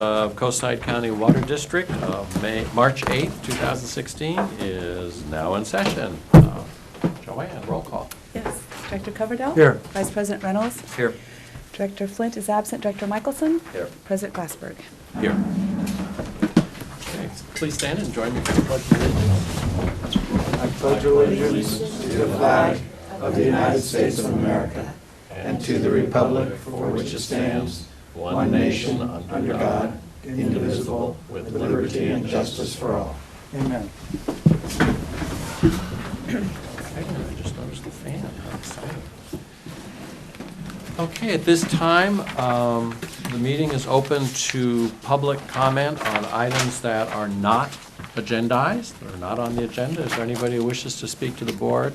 of Coastside County Water District of March 8th, 2016 is now in session. Joanne, roll call. Yes. Director Coverdell? Here. Vice President Reynolds? Here. Director Flint is absent. Director Michelson? Here. President Glassberg? Here. Okay, please stand and join me for the pledge of allegiance. I pledge allegiance to the flag of the United States of America and to the republic for which it stands, one nation, under God, indivisible, with liberty and justice for all. Amen. I just noticed the fan. How exciting. Okay, at this time, the meeting is open to public comment on items that are not agendized, that are not on the agenda. Is there anybody who wishes to speak to the board?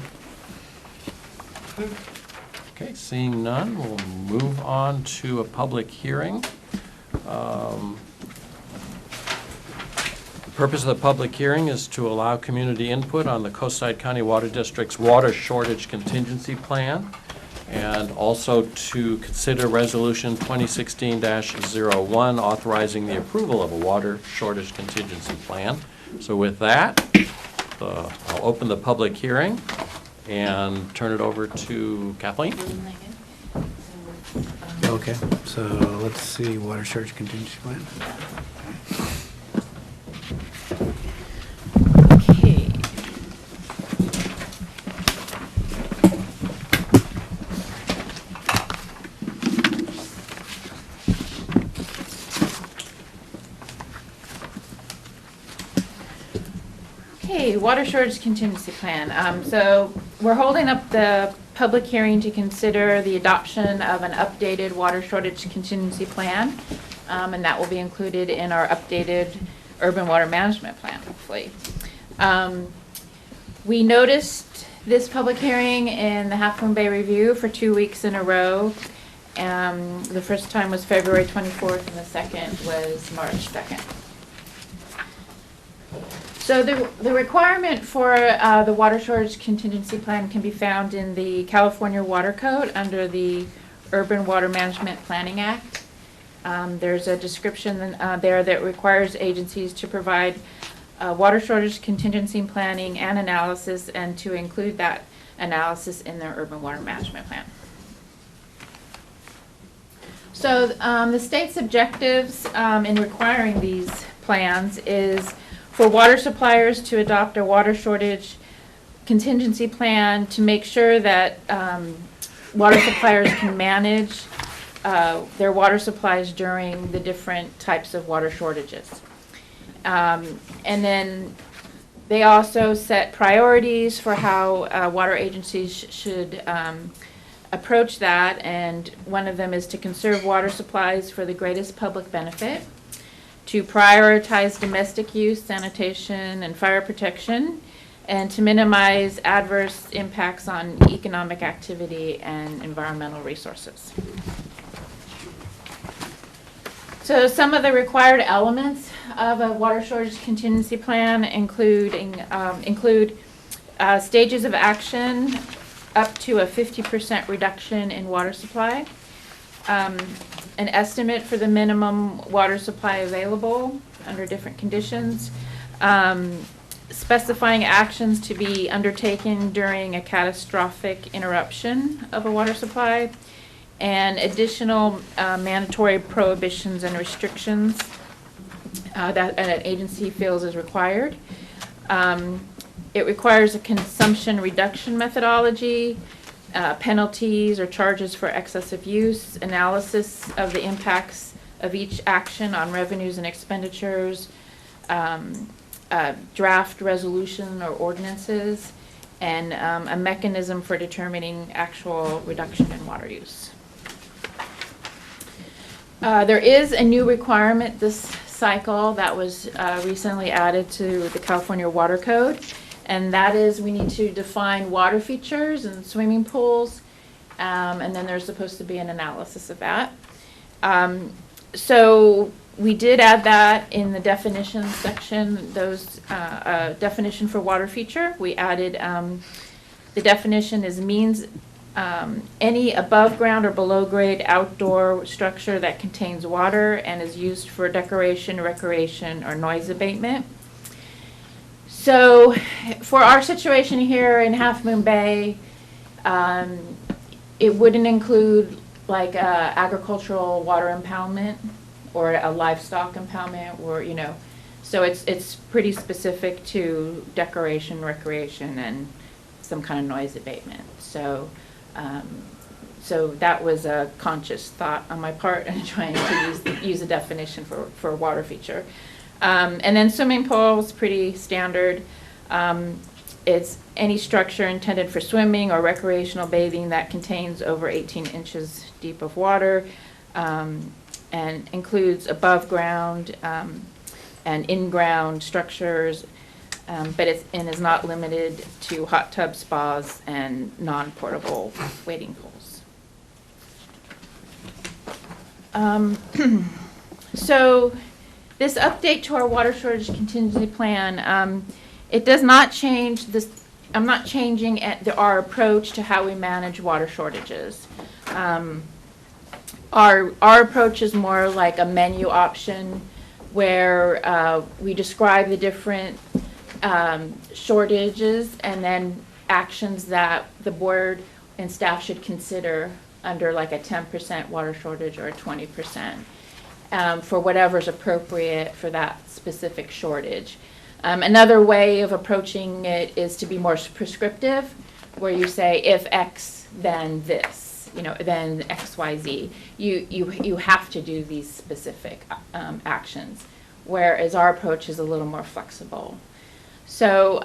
Okay, seeing none, we'll move on to a public hearing. The purpose of the public hearing is to allow community input on the Coastside County Water District's water shortage contingency plan, and also to consider Resolution 2016-01 authorizing the approval of a water shortage contingency plan. So with that, I'll open the public hearing and turn it over to Kathleen. Okay, so let's see, water shortage contingency plan. Okay. Okay, water shortage contingency plan. So we're holding up the public hearing to consider the adoption of an updated water shortage contingency plan, and that will be included in our updated urban water management plan, hopefully. We noticed this public hearing in the Half Moon Bay Review for 2 weeks in a row. The first time was February 24th, and the second was March 2nd. So the requirement for the water shortage contingency plan can be found in the California Water Code under the Urban Water Management Planning Act. There's a description there that requires agencies to provide water shortage contingency planning and analysis, and to include that analysis in their urban water management plan. So the state's objectives in requiring these plans is for water suppliers to adopt a water shortage contingency plan to make sure that water suppliers can manage their water supplies during the different types of water shortages. And then they also set priorities for how water agencies should approach that, and one of them is to conserve water supplies for the greatest public benefit, to prioritize domestic use, sanitation, and fire protection, and to minimize adverse impacts on economic activity and environmental resources. So some of the required elements of a water shortage contingency plan include stages of action up to a 50% reduction in water supply, an estimate for the minimum water supply available under different conditions, specifying actions to be undertaken during a catastrophic interruption of a water supply, and additional mandatory prohibitions and restrictions that an agency feels is required. It requires a consumption reduction methodology, penalties or charges for excessive use, analysis of the impacts of each action on revenues and expenditures, draft resolution or ordinances, and a mechanism for determining actual reduction in water use. There is a new requirement this cycle that was recently added to the California Water Code, and that is we need to define water features and swimming pools, and then there's supposed to be an analysis of that. So we did add that in the definition section, those definition for water feature. We added the definition is means any above-ground or below-grade outdoor structure that contains water and is used for decoration, recreation, or noise abatement. So for our situation here in Half Moon Bay, it wouldn't include like agricultural water impoundment or a livestock impoundment, or, you know, so it's pretty specific to decoration, recreation, and some kind of noise abatement. So so that was a conscious thought on my part in trying to use a definition for a water feature. And then swimming pools, pretty standard. It's any structure intended for swimming or recreational bathing that contains over 18 inches deep of water, and includes above ground and in-ground structures, but is not limited to hot tub spas and non-portable wading pools. So this update to our water shortage contingency plan, it does not change this. I'm not changing our approach to how we manage water shortages. Our approach is more like a menu option where we describe the different shortages and then actions that the board and staff should consider under like a 10% water shortage or a 20% for whatever's appropriate for that specific shortage. Another way of approaching it is to be more prescriptive, where you say, if X, then this, you know, then X, Y, Z. You have to do these specific actions, whereas our approach is a little more flexible. So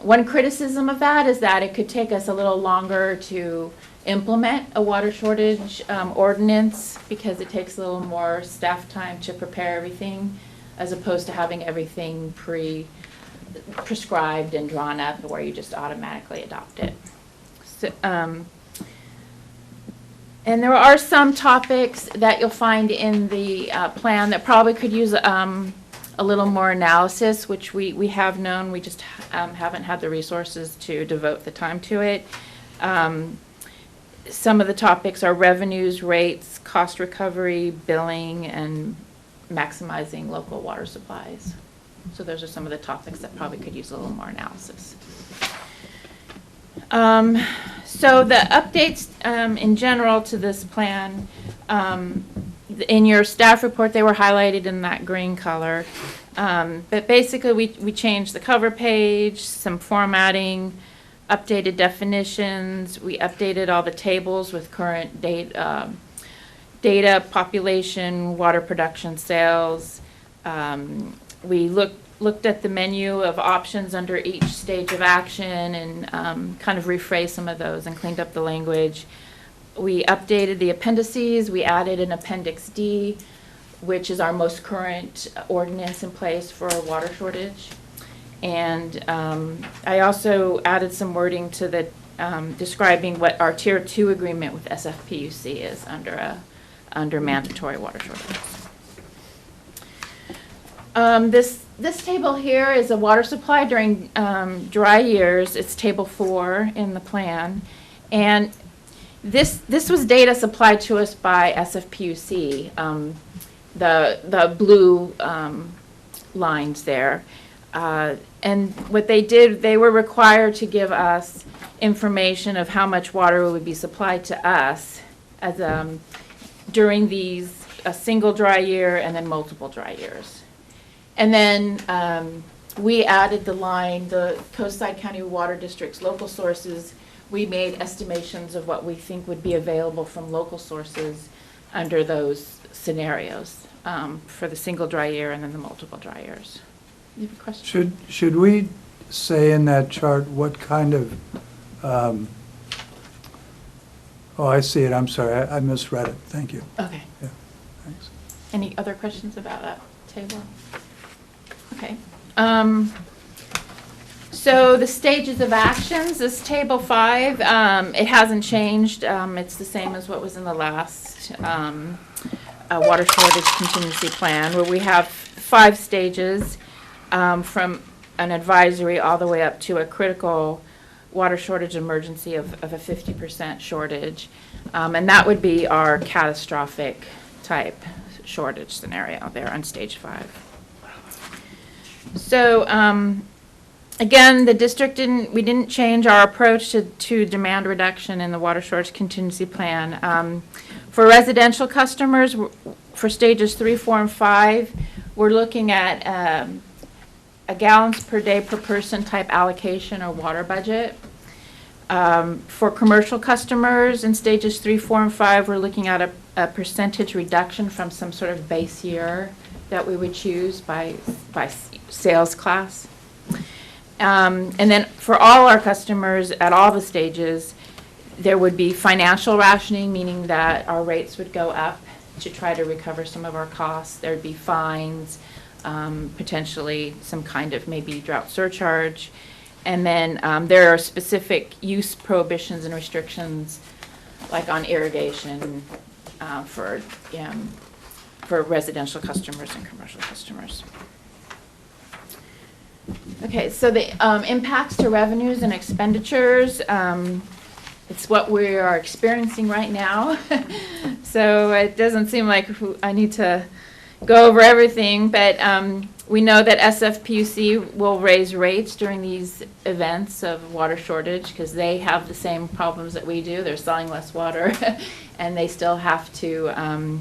one criticism of that is that it could take us a little longer to implement a water shortage ordinance, because it takes a little more staff time to prepare everything, as opposed to having everything prescribed and drawn up where you just automatically adopt it. So, and there are some topics that you'll find in the plan that probably could use a little more analysis, which we have known, we just haven't had the resources to devote the time to it. Some of the topics are revenues, rates, cost recovery, billing, and maximizing local water supplies. So those are some of the topics that probably could use a little more analysis. So the updates in general to this plan, in your staff report, they were highlighted in that green color. But basically we changed the cover page, some formatting, updated definitions. We updated all the tables with current data, population, water production, sales. We looked at the menu of options under each stage of action and kind of rephrased some of those and cleaned up the language. We updated the appendices. We added an Appendix D, which is our most current ordinance in place for a water shortage. And I also added some wording to the describing what our Tier 2 agreement with SFPUC is under mandatory water shortages. This table here is a water supply during dry years. It's table 4 in the plan, and this was data supplied to us by SFPUC. The blue lines there, and what they did, they were required to give us information of how much water would be supplied to us as during these a single dry year and then multiple dry years. And then we added the line, the Coastside County Water District's local sources. We made estimations of what we think would be available from local sources under those scenarios for the single dry year and then the multiple dry years. You have a question? Should we say in that chart what kind of, oh, I see it, I'm sorry, I misread it, thank you. Okay. Yeah, thanks. Any other questions about that table? Okay. So the stages of actions, this table 5, it hasn't changed. It's the same as what was in the last water shortage contingency plan, where we have 5 stages from an advisory all the way up to a critical water shortage emergency of a 50% shortage. And that would be our catastrophic type shortage scenario there on stage 5. So, again, the district we didn't change our approach to demand reduction in the water shortage contingency plan. For residential customers, for stages 3, 4, and 5, we're looking at a gallons per day per person type allocation or water budget. For commercial customers in stages 3, 4, and 5, we're looking at a percentage reduction from some sort of base year that we would choose by sales class. And then for all our customers at all the stages, there would be financial rationing, meaning that our rates would go up to try to recover some of our costs. There'd be fines, potentially some kind of maybe drought surcharge. And then there are specific use prohibitions and restrictions, like on irrigation for residential customers and commercial customers. Okay, so the impacts to revenues and expenditures, it's what we are experiencing right now. So it doesn't seem like I need to go over everything, but we know that SFPUC will raise rates during these events of water shortage because they have the same problems that we do. They're selling less water and they still have to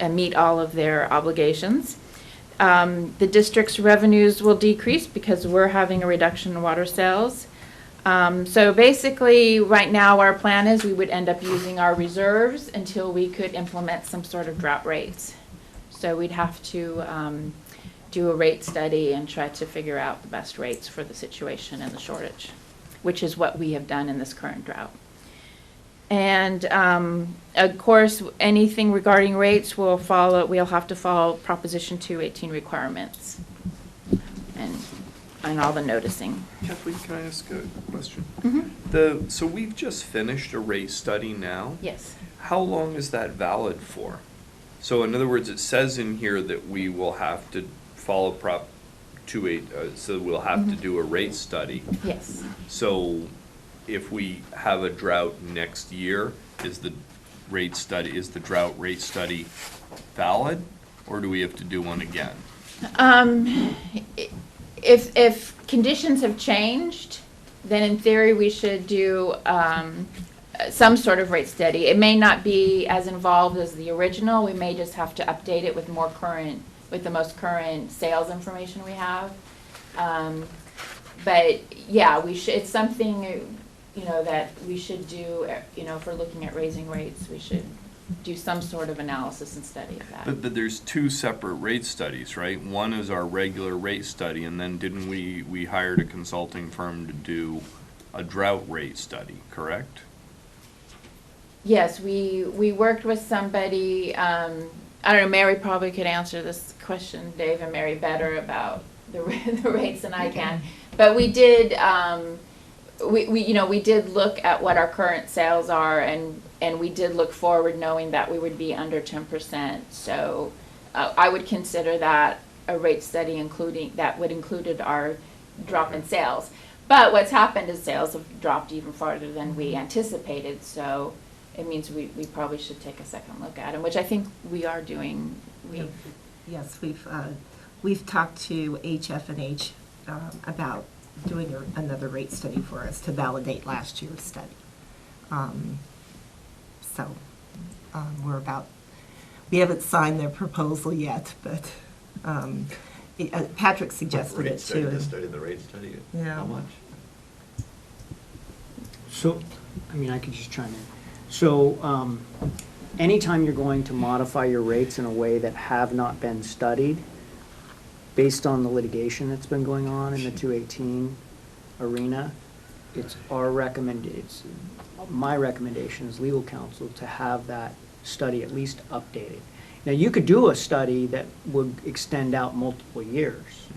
meet all of their obligations. The district's revenues will decrease because we're having a reduction in water sales. So basically, right now, our plan is we would end up using our reserves until we could implement some sort of drought rates. So we'd have to do a rate study and try to figure out the best rates for the situation and the shortage, which is what we have done in this current drought. And of course, anything regarding rates will follow. We'll have to follow Proposition 218 requirements and all the noticing. Kathleen, can I ask a question? Mm-hmm. So we've just finished a rate study now. Yes. How long is that valid for? So in other words, it says in here that we will have to follow Prop 28, so we'll have to do a rate study. Yes. So if we have a drought next year, is the drought rate study valid, or do we have to do one again? If conditions have changed, then in theory we should do some sort of rate study. It may not be as involved as the original. We may just have to update it with the most current sales information we have. But yeah, it's something that we should do. If we're looking at raising rates, we should do some sort of analysis and study of that. But there's two separate rate studies, right? One is our regular rate study, and then didn't we hired a consulting firm to do a drought rate study, correct? Yes, we worked with somebody, I don't know, Mary probably could answer this question, Dave and Mary, better about the rates than I can. But we did, we did look at what our current sales are, and we did look forward knowing that we would be under 10%. So I would consider that a rate study that would included our drop in sales. But what's happened is sales have dropped even farther than we anticipated. So it means we probably should take a second look at them, which I think we are doing. Yes, we've talked to HF&H about doing another rate study for us to validate last year's study. We haven't signed their proposal yet, but Patrick suggested it too. To study the rate study? Yeah. How much? So, I could just chime in. So, anytime you're going to modify your rates in a way that have not been studied, based on the litigation that's been going on in the 218 arena, it's my recommendation as legal counsel to have that study at least updated. Now, you could do a study that would extend out multiple years,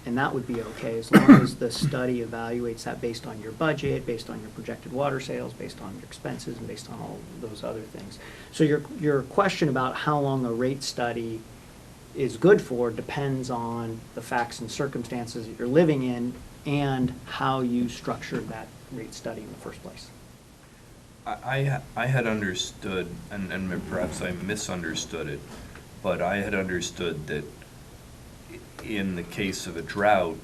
and that would be okay as long as the study evaluates that based on your budget, based on your projected water sales, based on your expenses, and based on all those other things. So your question about how long a rate study is good for depends on the facts and circumstances that you're living in and how you structure that rate study in the first place. I had understood, and perhaps I misunderstood it, but I had understood that in the case of a drought,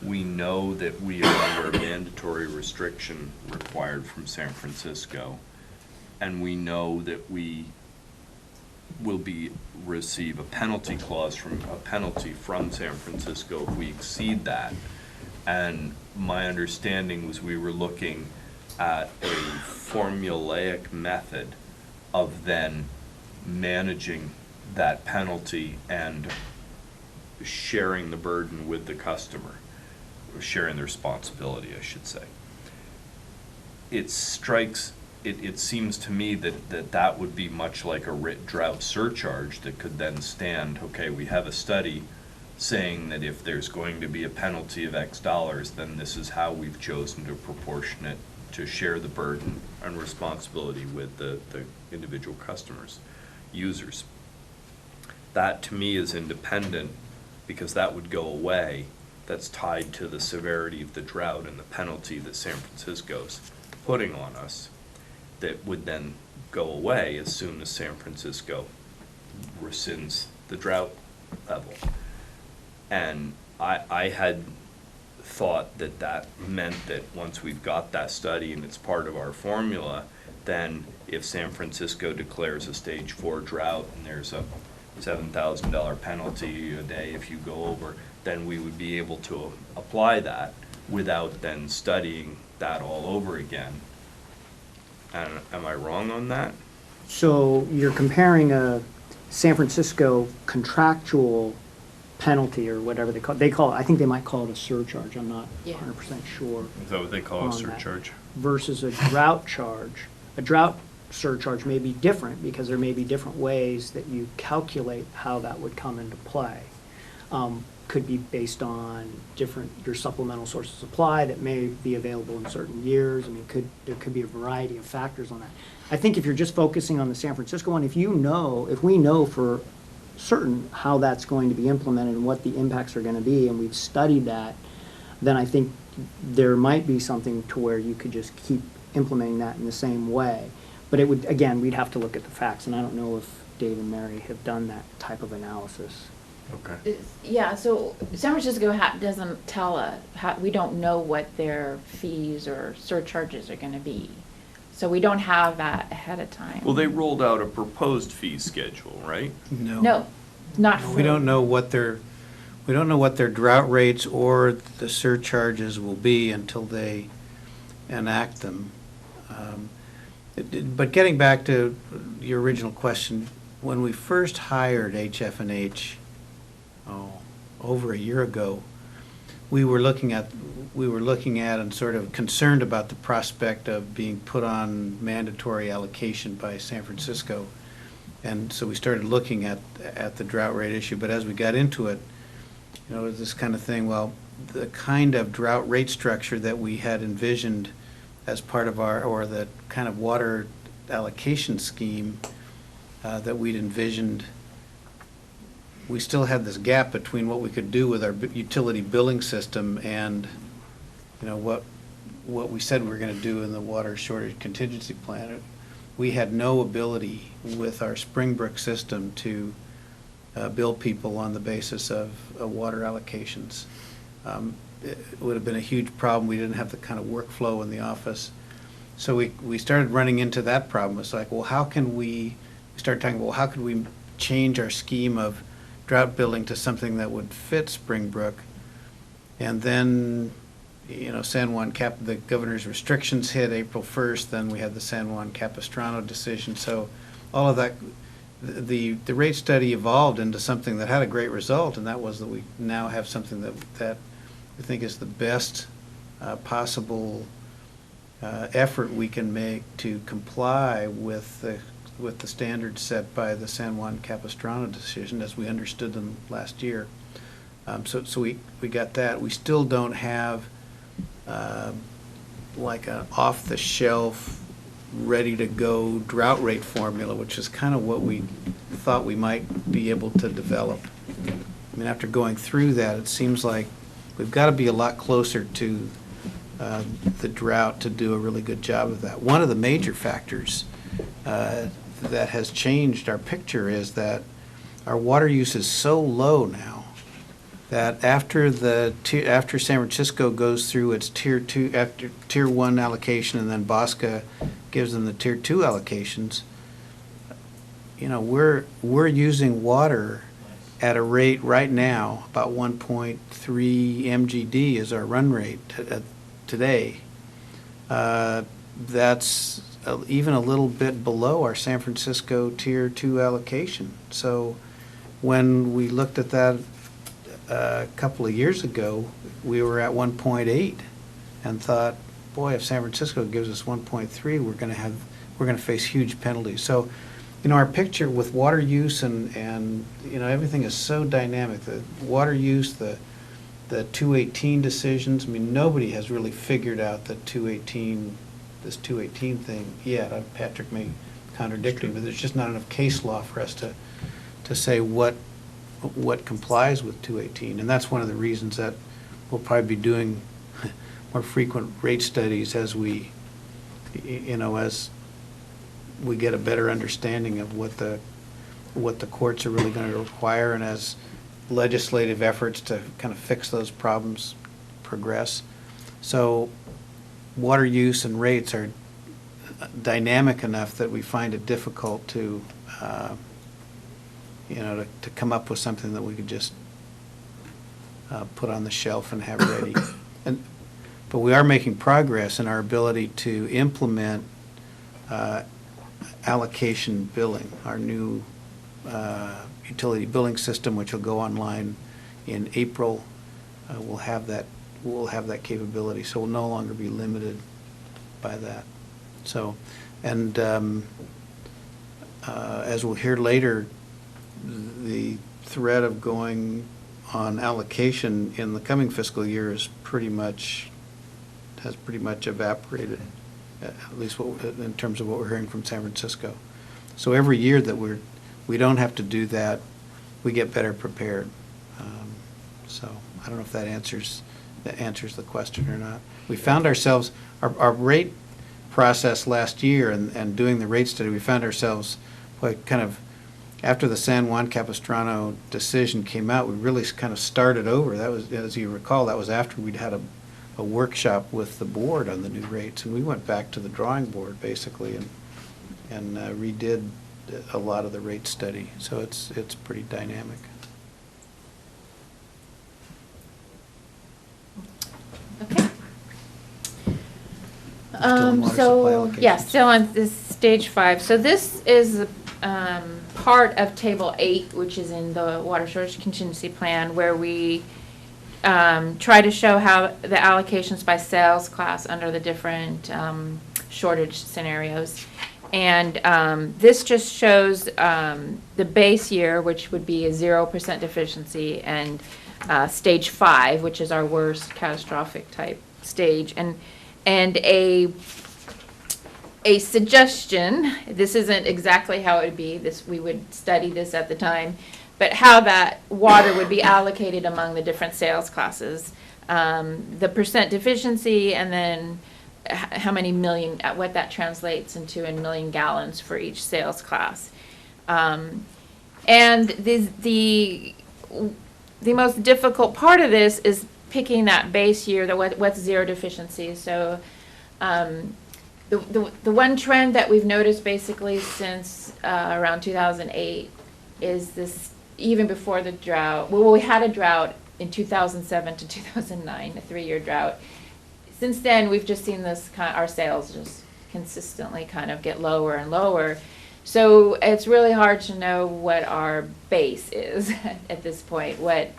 we know that we are under a mandatory restriction required from San Francisco, and we know that we will receive a penalty from San Francisco if we exceed that. And my understanding was we were looking at a formulaic method of then managing that penalty and sharing the burden with the customer, or sharing the responsibility, I should say. It seems to me that would be much like a drought surcharge that could then stand, okay, we have a study saying that if there's going to be a penalty of X dollars, then this is how we've chosen to proportion it, to share the burden and responsibility with the individual customers, users. That to me is independent, because that would go away. That's tied to the severity of the drought and the penalty that San Francisco's putting on us, that would then go away as soon as San Francisco rescinds the drought level. And I had thought that meant that once we've got that study and it's part of our formula, then if San Francisco declares a stage 4 drought and there's a $7,000 penalty a day if you go over, then we would be able to apply that without then studying that all over again. And am I wrong on that? So you're comparing a San Francisco contractual penalty, or whatever they call it, I think they might call it a surcharge, I'm not Yeah. 100% sure. Is that what they call a on that, surcharge? versus a drought charge. A drought surcharge may be different, because there may be different ways that you calculate how that would come into play. Could be based on your supplemental source of supply that may be available in certain years. I mean, there could be a variety of factors on that. I think if you're just focusing on the San Francisco one, if we know for certain how that's going to be implemented and what the impacts are going to be, and we've studied that, then I think there might be something to where you could just keep implementing that in the same way. But it would, again, we'd have to look at the facts, and I don't know if Dave and Mary have done that type of analysis. Okay. Yeah, so San Francisco doesn't tell us, we don't know what their fees or surcharges are gonna be. So we don't have that ahead of time. Well, they rolled out a proposed fee schedule, right? No, not for. We don't know what their drought rates or the surcharges will be until they enact them. But getting back to your original question, when we first hired HF&H, over a year ago, we were looking at and sort of concerned about the prospect of being put on mandatory allocation by San Francisco. And so we started looking at the drought rate issue. But as we got into it, it was this kind of thing, well, the kind of drought rate structure that we had envisioned as part of or the kind of water allocation scheme that we'd envisioned, we still had this gap between what we could do with our utility billing system and, what we said we were going to do in the water shortage contingency plan. We had no ability with our Springbrook system to bill people on the basis of water allocations. It would have been a huge problem. We didn't have the kind of workflow in the office. So we started running into that problem. It's like, well, how can we start talking about, well, how could we change our scheme of drought billing to something that would fit Springbrook? And then, San Juan the governor's restrictions hit April 1st, then we had the San Juan Capistrano decision. So all of that, the rate study evolved into something that had a great result, and that was that we now have something that we think is the best possible effort we can make to comply with the standards set by the San Juan Capistrano decision as we understood them last year. So we got that. We still don't have like an off-the-shelf, ready-to-go drought rate formula, which is kind of what we thought we might be able to develop. I mean, after going through that, it seems like we've got to be a lot closer to the drought to do a really good job of that. One of the major factors that has changed our picture is that our water use is so low now that after San Francisco goes through its tier 1 allocation, and then Bosca gives them the tier 2 allocations, you know, we're using water at a rate right now about 1.3 MGD is our run rate today. That's even a little bit below our San Francisco tier 2 allocation. So when we looked at that a couple of years ago, we were at 1.8 and thought, boy, if San Francisco gives us 1.3, we're going to face huge penalties. So, you know, our picture with water use and you know, everything is so dynamic. The water use, the 218 decisions. I mean, nobody has really figured out the 218 thing yet. Patrick may contradict me, but there's just not enough case law for us to say what complies with 218. And that's one of the reasons that we'll probably be doing more frequent rate studies as we, you know, as we get a better understanding of what the courts are really going to require, and as legislative efforts to kind of fix those problems progress. So water use and rates are dynamic enough that we find it difficult to you know, to come up with something that we could just put on the shelf and have ready. But we are making progress in our ability to implement allocation billing, our new utility billing system, which will go online in April. We'll have that capability, so we'll no longer be limited by that. So, and as we'll hear later, the threat of going on allocation in the coming fiscal year has pretty much evaporated, at least in terms of what we're hearing from San Francisco. So every year that we don't have to do that, we get better prepared. So I don't know if that answers the question or not. We found ourselves, our rate process last year and doing the rate study, we found ourselves kind of, after the San Juan Capistrano decision came out, we really kind of started over. That was, as you recall, that was after we'd had a workshop with the board on the new rates, and we went back to the drawing board basically and redid a lot of the rate study. So it's pretty dynamic. Okay. Still on water supply So, allocations. yeah, still on this stage 5. So this is part of Table 8, which is in the Water Shortage Contingency Plan, where we try to show how the allocations by sales class under the different shortage scenarios. And this just shows the base year, which would be a 0% deficiency, and stage 5, which is our worst catastrophic type stage, and a suggestion. This isn't exactly how it would be. We would study this at the time, but how that water would be allocated among the different sales classes, the percent deficiency, and then how many million, what that translates into in million gallons for each sales class. And the most difficult part of this is picking that base year, what's zero deficiency. So the one trend that we've noticed basically since around 2008 is this, even before the drought. Well, we had a drought in 2007 to 2009, a 3-year drought. Since then, we've just seen this our sales just consistently kind of get lower and lower. So it's really hard to know what our base is at this point. What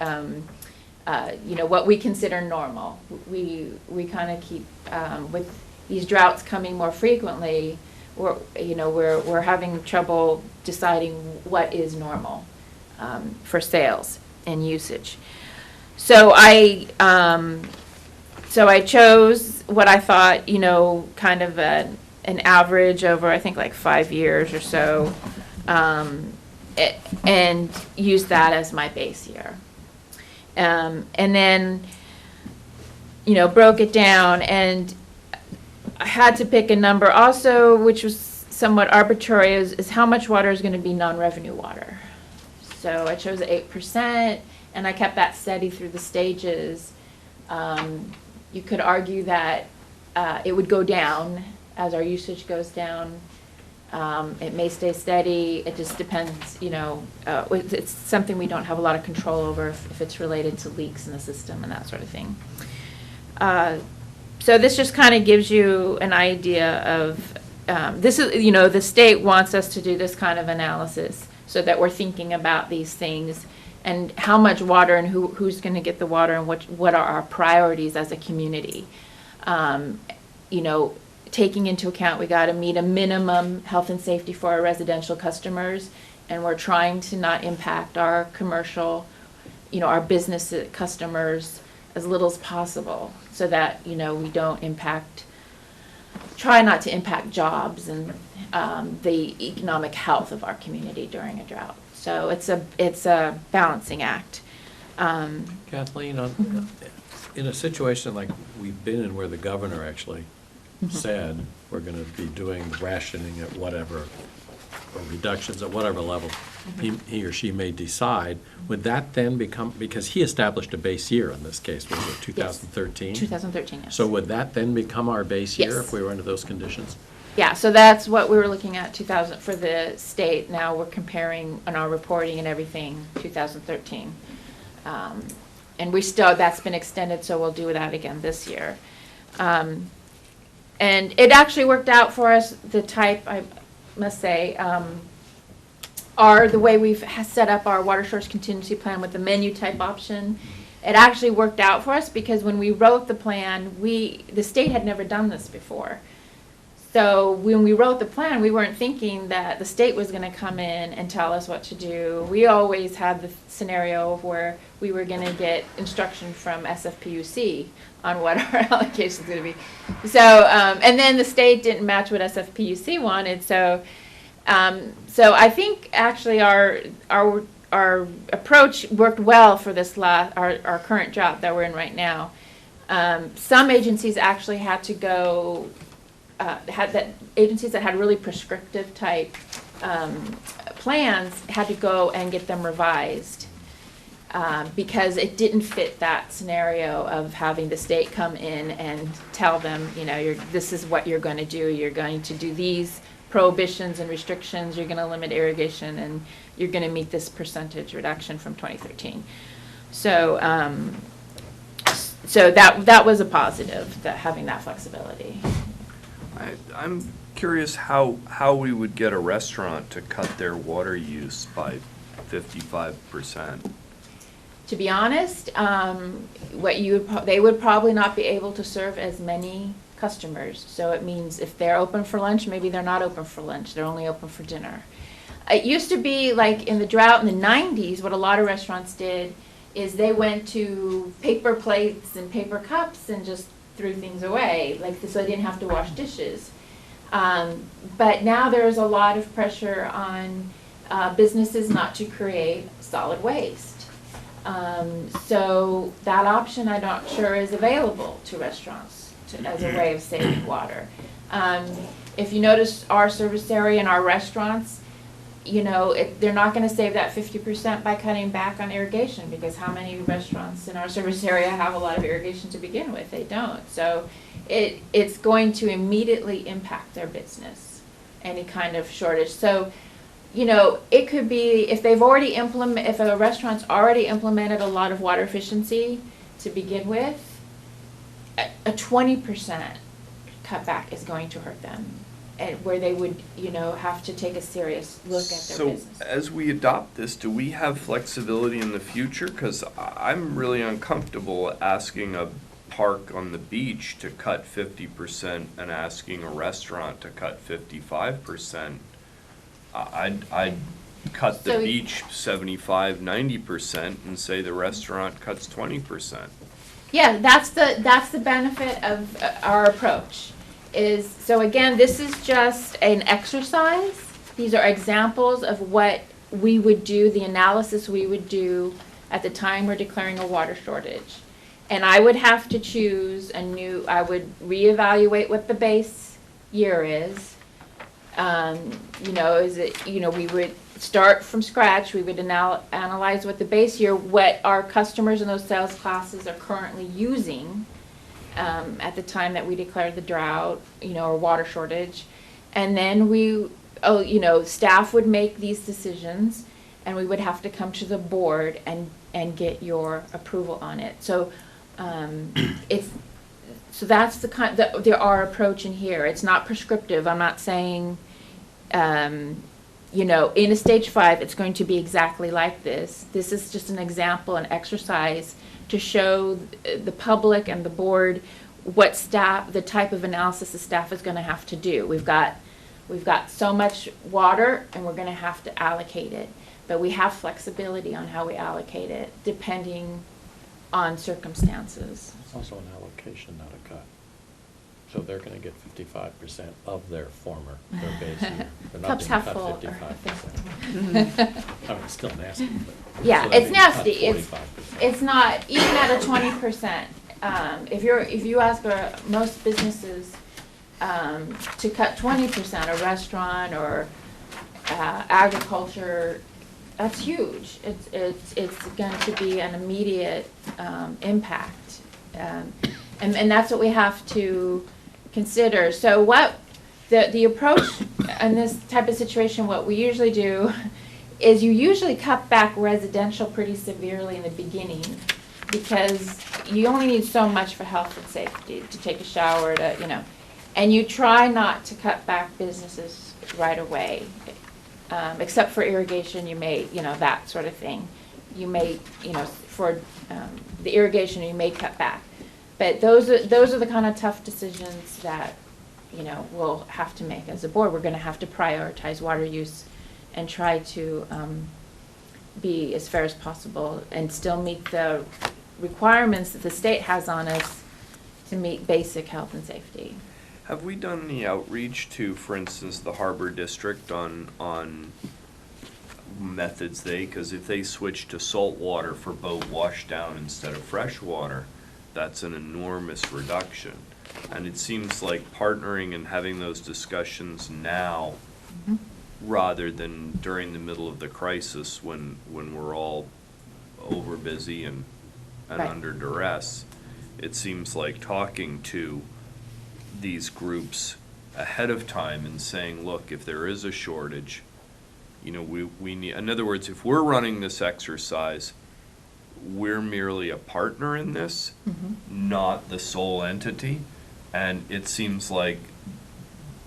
what we consider normal. We kind of keep with these droughts coming more frequently. We're having trouble deciding what is normal for sales and usage. So I chose what I thought, kind of an average over, I think, like 5 years or so, and used that as my base year. And then broke it down, and I had to pick a number also, which was somewhat arbitrary, is how much water is going to be non-revenue water. So I chose 8%, and I kept that steady through the stages. You could argue that it would go down as our usage goes down. It may stay steady. It just depends, it's something we don't have a lot of control over if it's related to leaks in the system and that sort of thing. So this just kind of gives you an idea of, this is, the state wants us to do this kind of analysis so that we're thinking about these things and how much water and who's going to get the water and what are our priorities as a community. Taking into account we got to meet a minimum health and safety for our residential customers, and we're trying to not impact our commercial, our business customers as little as possible, so that we don't try not to impact jobs and the economic health of our community during a drought. So it's a balancing act. Kathleen, in a situation like we've been in where the governor actually said we're going to be doing rationing at whatever, or reductions at whatever level he or she may decide, would that then become, because he established a base year in this case, was it 2013? 2013, yes. So would that then become our base year Yes. if we were under those conditions? Yeah, so that's what we were looking at 2000 for the state. Now we're comparing on our reporting and everything 2013. And that's been extended, so we'll do that again this year. And it actually worked out for us. The type, I must say, the way we've set up our water source contingency plan with the menu type option, it actually worked out for us because when we wrote the plan, the state had never done this before. So when we wrote the plan, we weren't thinking that the state was going to come in and tell us what to do. We always had the scenario of where we were going to get instruction from SFPUC on what our allocation is going to be. So, and then the state didn't match what SFPUC wanted. So I think actually our approach worked well for this our current job that we're in right now. Some agencies actually had to go. Agencies that had really prescriptive type plans had to go and get them revised because it didn't fit that scenario of having the state come in and tell them, this is what you're going to do. You're going to do these prohibitions and restrictions. You're going to limit irrigation, and you're going to meet this percentage reduction from 2013. So, so that was a positive, that having that flexibility. I'm curious how we would get a restaurant to cut their water use by 55%. To be honest, they would probably not be able to serve as many customers. So it means if they're open for lunch, maybe they're not open for lunch. They're only open for dinner. It used to be like in the drought in the 90s, what a lot of restaurants did is they went to paper plates and paper cups and just threw things away, so they didn't have to wash dishes. But now there's a lot of pressure on businesses not to create solid waste. So that option I'm not sure is available to restaurants as a way of saving water. If you notice our service area and our restaurants, they're not going to save that 50% by cutting back on irrigation, because how many restaurants in our service area have a lot of irrigation to begin with? They don't. So it's going to immediately impact their business, any kind of shortage. So, it could be if if a restaurant's already implemented a lot of water efficiency to begin with, a 20% cutback is going to hurt them. Where they would, have to take a serious look at their business. So as we adopt this, do we have flexibility in the future? Because I'm really uncomfortable asking a park on the beach to cut 50% and asking a restaurant to cut 55%. I'd cut the beach 75-90% and say the restaurant cuts 20%. Yeah, that's the benefit of our approach. So again, this is just an exercise. These are examples of what we would do, the analysis we would do at the time we're declaring a water shortage. And I would have to choose I would reevaluate what the base year is. We would start from scratch, we would analyze what the base year, what our customers in those sales classes are currently using at the time that we declare the drought, or water shortage. And then staff would make these decisions, and we would have to come to the board and get your approval on it. So that's our approach in here. It's not prescriptive. I'm not saying, in a stage 5, it's going to be exactly like this. This is just an example, an exercise to show the public and the board the type of analysis the staff is going to have to do. We've got so much water, and we're going to have to allocate it. But we have flexibility on how we allocate it, depending on circumstances. It's also an allocation, not a cut. So they're going to get 55% of their base year. They're not Cups being half cut full. 55%. I mean, it's still nasty, but. Yeah, so they're it's being cut nasty. 45%. It's not, even at a 20%, if you ask most businesses to cut 20%, a restaurant or agriculture, that's huge. It's going to be an immediate impact. And that's what we have to consider. So what the approach in this type of situation, what we usually do is you usually cut back residential pretty severely in the beginning, because you only need so much for health and safety, to take a shower, and you try not to cut back businesses right away, except for irrigation. You may, that sort of thing. You may, for the irrigation, you may cut back. But those are the kind of tough decisions that, we'll have to make as a board. We're going to have to prioritize water use and try to be as fair as possible and still meet the requirements that the state has on us to meet basic health and safety. Have we done any outreach to, for instance, the Harbor District on methods because if they switch to salt water for boat wash down instead of fresh water, that's an enormous reduction. And it seems like partnering and having those discussions now, rather than during the middle of the crisis when we're all over busy and Right. under duress, it seems like talking to these groups ahead of time and saying, look, if there is a shortage, we need, in other words, if we're running this exercise, we're merely a partner in this, not the sole entity. And it seems like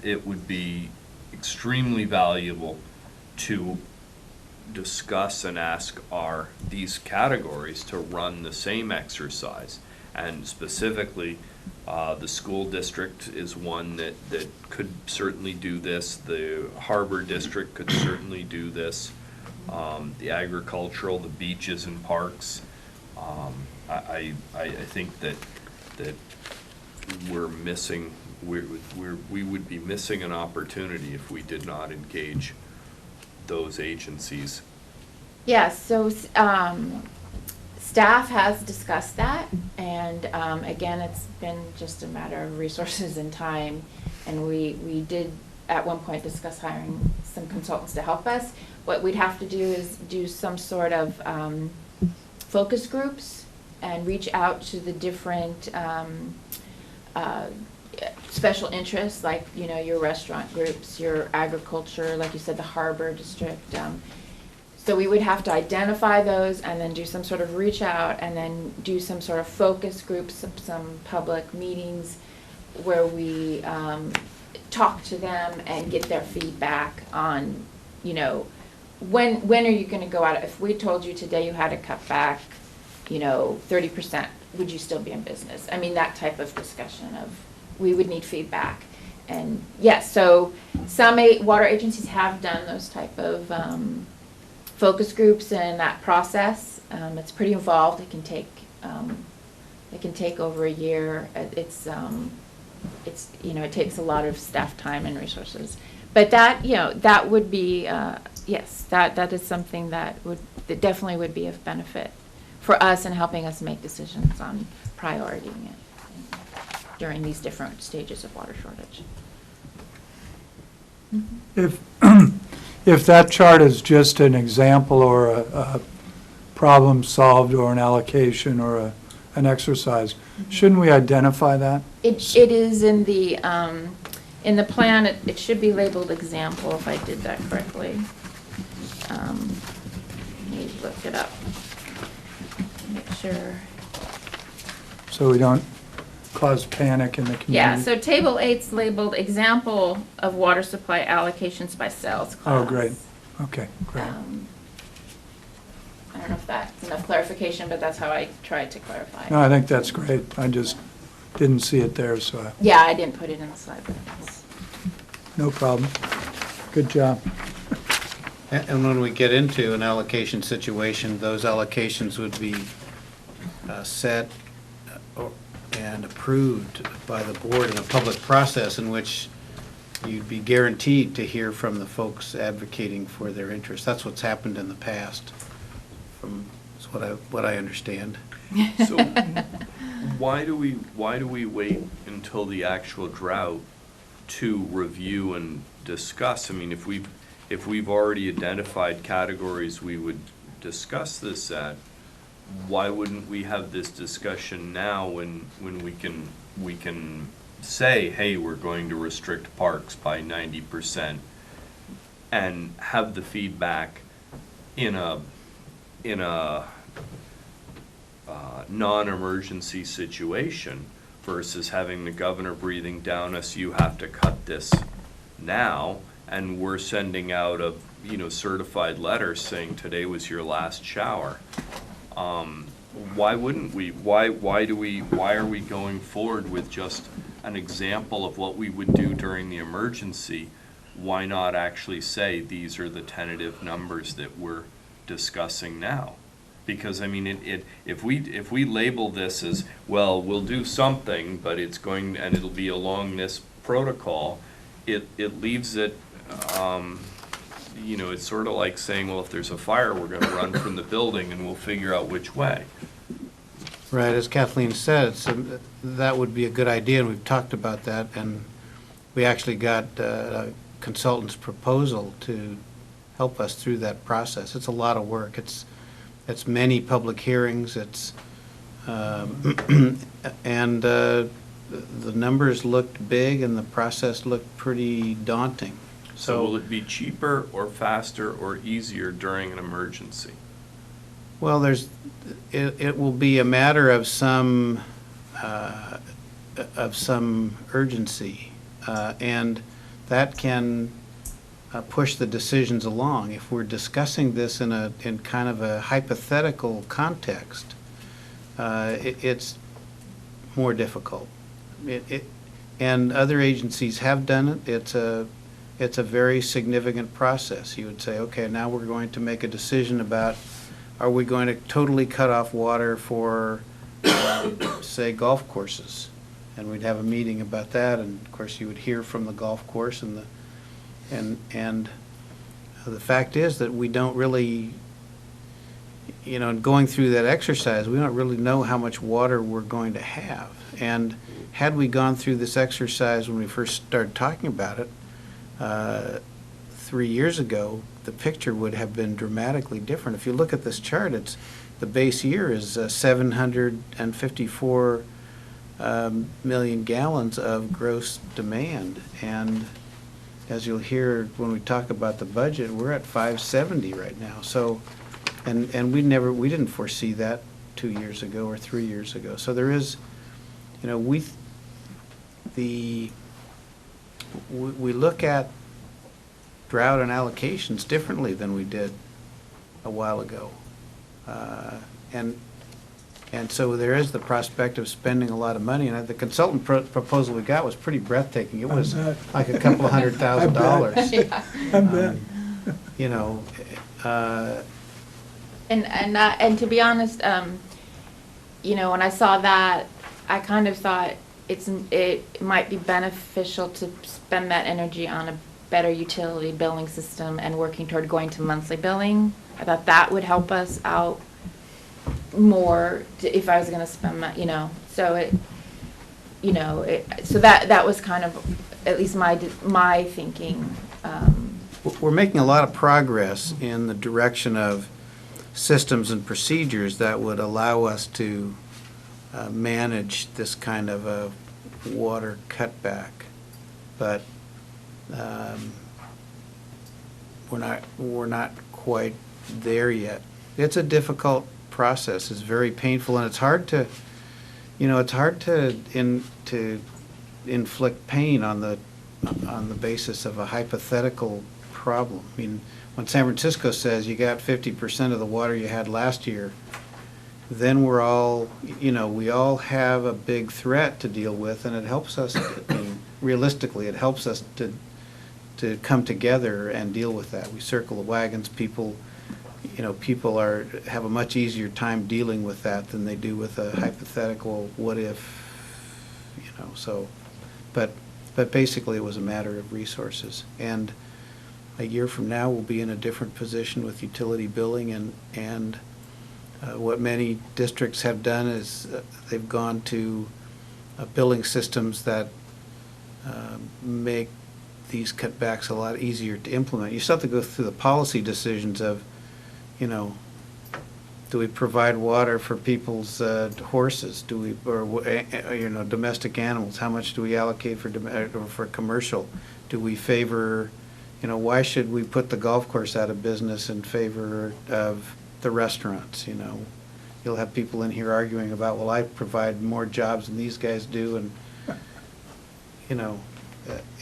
it would be extremely valuable to discuss and ask these categories to run the same exercise. And specifically, the school district is one that could certainly do this. The Harbor District could certainly do this. The agricultural, the beaches and parks. I think that we're missing. We would be missing an opportunity if we did not engage those agencies. Yes, so staff has discussed that, and again, it's been just a matter of resources and time, and we did at one point discuss hiring some consultants to help us. What we'd have to do is do some sort of focus groups and reach out to the different special interests, like your restaurant groups, your agriculture, like you said, the Harbor District. So we would have to identify those and then do some sort of reach out and then do some sort of focus groups, some public meetings where we talk to them and get their feedback on, when are you going to go out? If we told you today you had to cut back, 30%, would you still be in business? I mean, that type of discussion of, we would need feedback. And yes, so some water agencies have done those type of focus groups and that process. It's pretty involved. It can take over a year. It takes a lot of staff time and resources. But that would be yes, that is something that definitely would be of benefit for us and helping us make decisions on prioritizing it during these different stages of water shortage. If, if that chart is just an example or a problem solved or an allocation or an exercise, shouldn't we identify that? It is in the plan, it should be labeled example if I did that correctly. Let me look it up, make sure. So we don't cause panic in the community? Yeah, so table 8's labeled example of water supply allocations by sales class. Oh, great. Okay, great. I don't know if that's enough clarification, but that's how I tried to clarify. No, I think that's great. I just didn't see it there, so Yeah, I didn't put it in the slide, but it's. no problem. Good job. And when we get into an allocation situation, those allocations would be set and approved by the board in a public process in which you'd be guaranteed to hear from the folks advocating for their interests. That's what's happened in the past, is what I understand. So why do we wait until the actual drought to review and discuss? I mean, if we've already identified categories we would discuss this at, why wouldn't we have this discussion now when we can say, hey, we're going to restrict parks by 90% and have the feedback in a non-emergency situation versus having the governor breathing down us, you have to cut this now, and we're sending out a certified letter saying today was your last shower. Why wouldn't we? Why are we going forward with just an example of what we would do during the emergency? Why not actually say these are the tentative numbers that we're discussing now? Because I mean, if we label this as, well, we'll do something, but it'll be along this protocol, it leaves it. It's sort of like saying, well, if there's a fire, we're going to run from the building and we'll figure out which way. Right, as Kathleen said, that would be a good idea, and we've talked about that, and we actually got a consultant's proposal to help us through that process. It's a lot of work. It's many public hearings. It's and the numbers looked big, and the process looked pretty daunting. So will it be cheaper or faster or easier during an emergency? Well, it will be a matter of some urgency, and that can push the decisions along. If we're discussing this in kind of a hypothetical context, it's more difficult. And other agencies have done it. It's a very significant process. You would say, okay, now we're going to make a decision about, are we going to totally cut off water for, say, golf courses? And we'd have a meeting about that, and of course you would hear from the golf course, and the fact is that we don't really, going through that exercise, we don't really know how much water we're going to have. And had we gone through this exercise when we first started talking about it, 3 years ago, the picture would have been dramatically different. If you look at this chart, the base year is 754 million gallons of gross demand, and as you'll hear when we talk about the budget, we're at 570 right now. So, and we didn't foresee that 2 years ago or 3 years ago. So there is, we look at drought and allocations differently than we did a while ago. And so there is the prospect of spending a lot of money, and the consultant proposal we got was pretty breathtaking. It was like a couple of $100,000. And to be honest, when I saw that, I kind of thought it might be beneficial to spend that energy on a better utility billing system and working toward going to monthly billing. I thought that would help us out more if I was gonna spend my, so so that was kind of, at least my thinking. We're making a lot of progress in the direction of systems and procedures that would allow us to manage this kind of a water cutback. But we're not quite there yet. It's a difficult process. It's very painful, and it's hard to, to inflict pain on the basis of a hypothetical problem. I mean, when San Francisco says you got 50% of the water you had last year, then we're all, we all have a big threat to deal with, and it helps us, I mean, realistically, it helps us to come together and deal with that. We circle the wagons. People, people have a much easier time dealing with that than they do with a hypothetical what if, so, but basically it was a matter of resources. And a year from now, we'll be in a different position with utility billing, and what many districts have done is they've gone to billing systems that make these cutbacks a lot easier to implement. You still have to go through the policy decisions of, do we provide water for people's horses? Do we, or domestic animals? How much do we allocate for commercial? Do we favor, why should we put the golf course out of business in favor of the restaurants? You'll have people in here arguing about, well, I provide more jobs than these guys do, and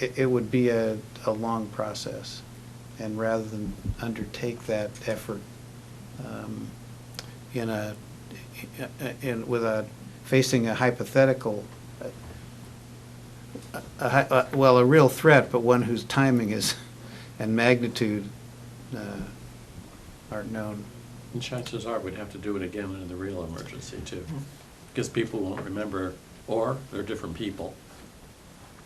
it would be a long process. And rather than undertake that effort facing a hypothetical, a real threat, but one whose timing is and magnitude aren't known. And chances are we'd have to do it again in the real emergency too, because people won't remember, or they're different people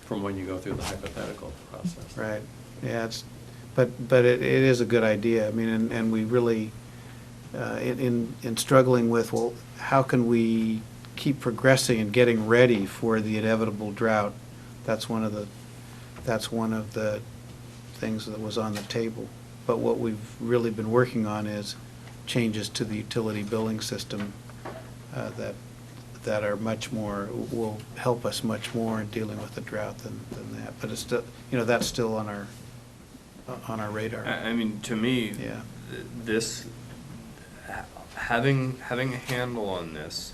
from when you go through the hypothetical process. Right. Yeah. But it is a good idea. I mean, and we really in struggling with, well, how can we keep progressing and getting ready for the inevitable drought? That's one of the things that was on the table. But what we've really been working on is changes to the utility billing system that are much more, will help us much more in dealing with the drought than that. But it's still, that's still on our radar. I mean, to me, Yeah. this, having a handle on this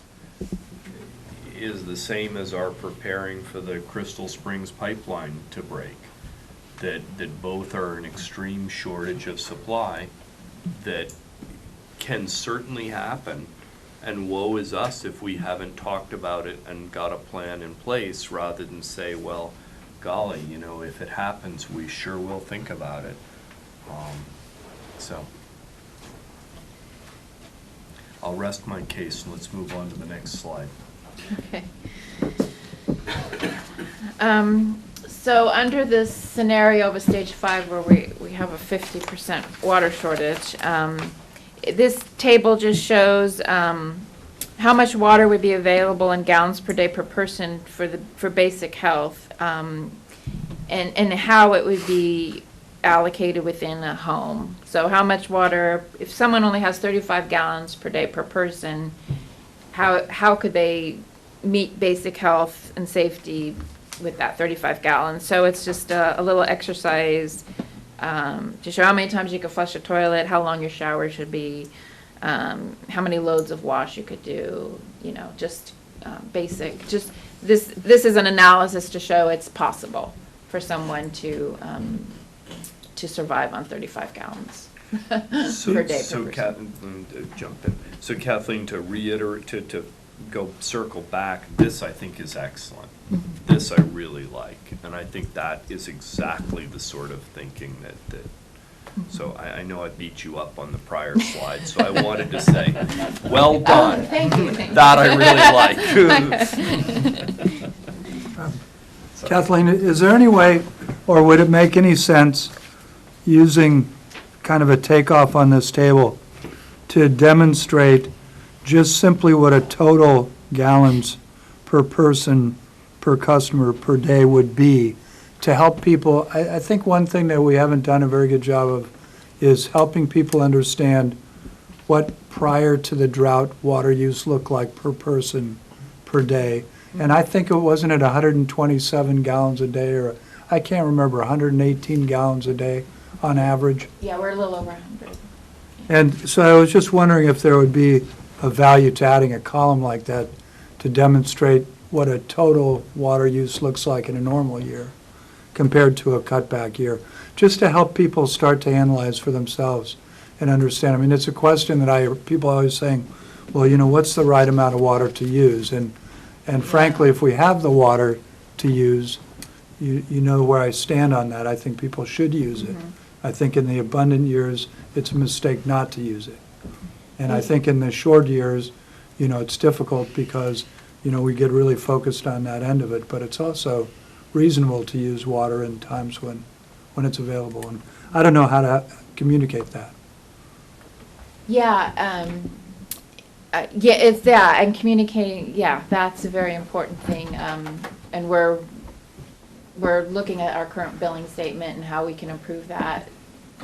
is the same as our preparing for the Crystal Springs pipeline to break. That both are an extreme shortage of supply that can certainly happen, and woe is us if we haven't talked about it and got a plan in place, rather than say, well, golly, if it happens, we sure will think about it. So I'll rest my case, and let's move on to the next slide. Okay. So under this scenario of a stage 5 where we have a 50% water shortage, this table just shows how much water would be available in gallons per day per person for basic health, and how it would be allocated within a home. So how much water, if someone only has 35 gallons per day per person, how could they meet basic health and safety with that 35 gallons? So it's just a little exercise to show how many times you can flush a toilet, how long your shower should be, how many loads of wash you could do, just basic. Just this is an analysis to show it's possible for someone to survive on 35 gallons per day per person. Jump in. So Kathleen, to reiterate, to go circle back, this I think is excellent. This I really like, and I think that is exactly the sort of thinking that so I know I beat you up on the prior slide, so I wanted to say, well done. Oh, thank you. That I really like. Kathleen, is there any way, or would it make any sense, using kind of a takeoff on this table, to demonstrate just simply what a total gallons per person, per customer, per day would be to help people. I think one thing that we haven't done a very good job of is helping people understand what prior to the drought water use looked like per person per day. And I think it wasn't at 127 gallons a day, or I can't remember, 118 gallons a day on average. Yeah, we're a little over 100. And so I was just wondering if there would be a value to adding a column like that to demonstrate what a total water use looks like in a normal year compared to a cutback year, just to help people start to analyze for themselves and understand. I mean, it's a question that people are always saying, well, what's the right amount of water to use? And frankly, if we have the water to use, you know where I stand on that. I think people should use it. I think in the abundant years, it's a mistake not to use it. And I think in the short years, it's difficult because, we get really focused on that end of it, but it's also reasonable to use water in times when it's available. And I don't know how to communicate that. Yeah, yeah, it's that, and communicating, yeah, that's a very important thing. And we're looking at our current billing statement and how we can improve that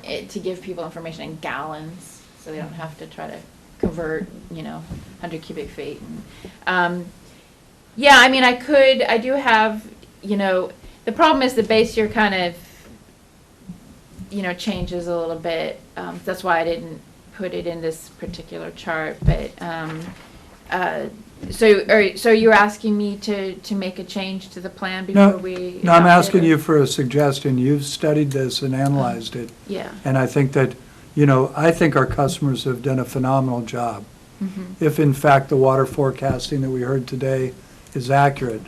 to give people information in gallons, so they don't have to try to convert, 100 cubic feet. And, yeah, I mean, I do have, the problem is the base year kind of, changes a little bit. That's why I didn't put it in this particular chart, but, so you're asking me to make a change to the plan before we? No, I'm adopt it, asking or- you for a suggestion. You've studied this and analyzed it. Yeah. And I think that, I think our customers have done a phenomenal job. Mm-hmm. If in fact the water forecasting that we heard today is accurate,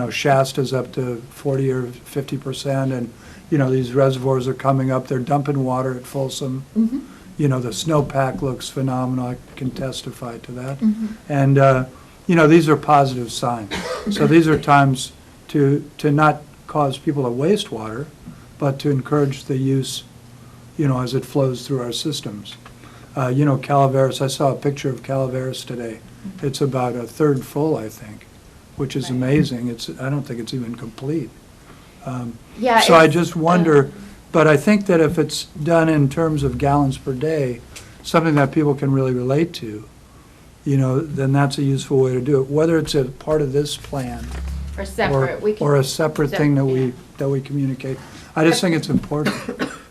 Shasta's up to 40 or 50%, and, these reservoirs are coming up, they're dumping water at Folsom. Mm-hmm. The snowpack looks phenomenal, I can testify to that. Mm-hmm. And, these are positive signs. So these are times to not cause people to waste water, but to encourage the use, as it flows through our systems. Calaveras, I saw a picture of Calaveras today. It's about a third full, I think, which is amazing. I don't think it's even complete. Yeah. So I just wonder, but I think that if it's done in terms of gallons per day, something that people can really relate to, then that's a useful way to do it. Whether it's a part of this plan Or separate, we can. or a separate thing that yeah. we communicate. I just think it's important.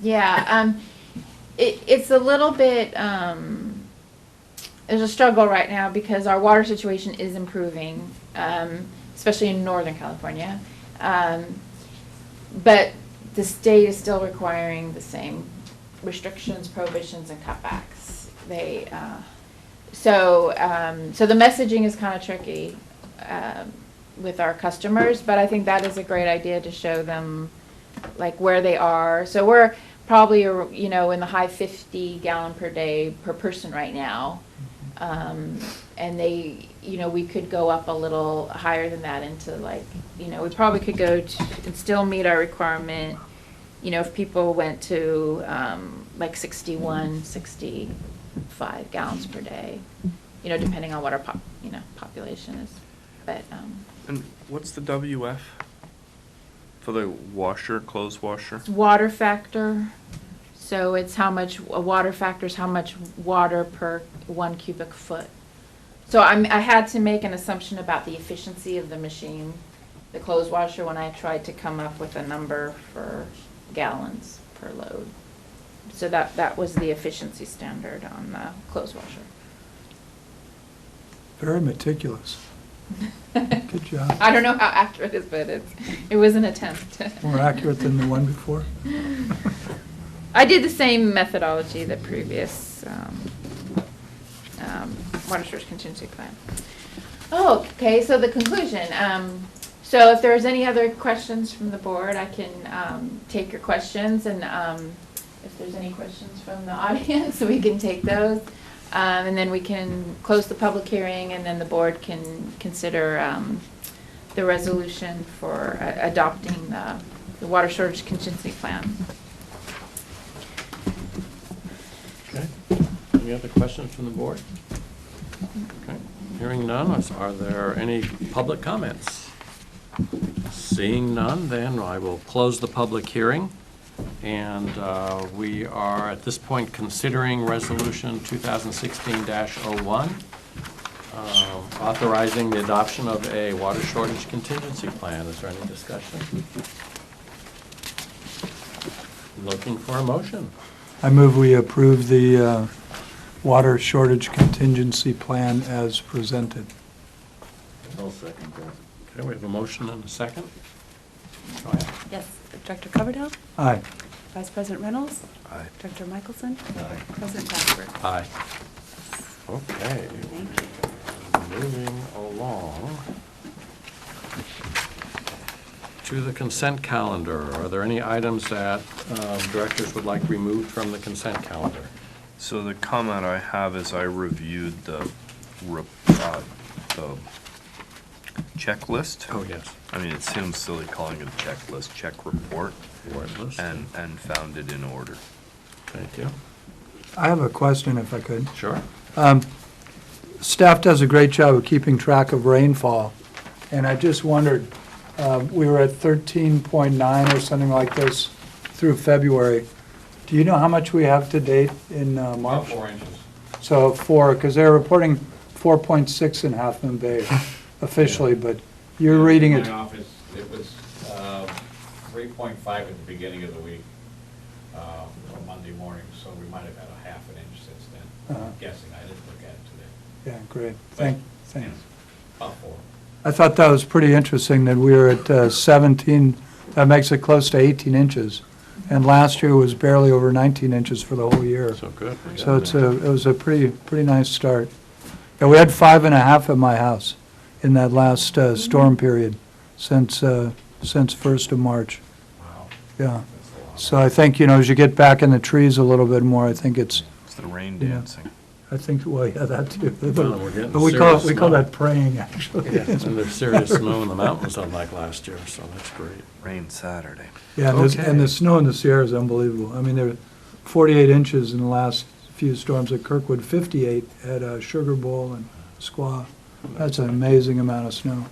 Yeah, it's a little bit, there's a struggle right now because our water situation is improving, especially in Northern California. But the state is still requiring the same restrictions, prohibitions, and cutbacks. So the messaging is kind of tricky with our customers, but I think that is a great idea to show them like where they are. So we're probably, in the high 50 gallon per day per person right now. And we could go up a little higher than that into we probably could go to and still meet our requirement, if people went to 61, 65 gallons per day, depending on what our population is. But, And what's the WF for the washer, clothes washer? it's water factor. So it's how much, a water factor is how much water per 1 cubic foot. So I had to make an assumption about the efficiency of the machine, the clothes washer, when I tried to come up with a number for gallons per load. So that was the efficiency standard on the clothes washer. Very meticulous. Good job. I don't know how accurate it is, but it was an attempt. More accurate than the one before? I did the same methodology the previous water source contingency plan. Oh, okay, so the conclusion. So if there's any other questions from the board, I can take your questions, and if there's any questions from the audience, we can take those. And then we can close the public hearing, and then the board can consider the resolution for adopting the water shortage contingency plan. Okay. Any other questions from the board? Okay. Hearing none, are there any public comments? Seeing none, then I will close the public hearing. And we are at this point considering Resolution 2016-01, authorizing the adoption of a water shortage contingency plan. Is there any discussion? Looking for a motion. I move we approve the water shortage contingency plan as presented. I'll second that. Okay, we have a motion and a second. Go ahead. Yes. Director Coverdell? Aye. Vice President Reynolds? Aye. Director Michelson? Aye. President Glassberg? Aye. Okay, Thank you. moving along to the consent calendar. Are there any items that directors would like removed from the consent calendar? So the comment I have is I reviewed the checklist. Oh, yes. I mean, it seems silly calling it a checklist, check report, Board list. and found it in order. Thank you. I have a question, if I could. Sure. Staff does a great job of keeping track of rainfall, and I just wondered, we were at 13.9 or something like this through February. Do you know how much we have to date in March? 4 inches. So 4, because they're reporting 4.6 in Half Moon Bay officially, but you're reading In it. my office, it was 3.5 at the beginning of the week, on Monday morning, so we might have had a half an inch since then. Uh-huh. I'm guessing, I didn't look at it today. Yeah, great. But, Thanks. you know, About 4. I thought that was pretty interesting that we were at 17, that makes it close to 18 inches. And last year was barely over 19 inches for the whole year. So good. So it was a pretty nice start. Yeah, we had 5.5 at my house in that last storm period since 1st of March. Wow. Yeah. That's a lot. So I think, as you get back in the trees a little bit more, I think It's the rain Yeah. dancing. well, yeah, that too. Well, we're getting But we call serious that snow. praying, actually. Yeah, and there's serious snow in the mountains unlike last year, so that's great. Rain Saturday. Yeah, and Okay. the snow in the Sierra is unbelievable. I mean, there were 48 inches in the last few storms at Kirkwood, 58 at Sugar Bowl and Squaw. That's an amazing amount of snow,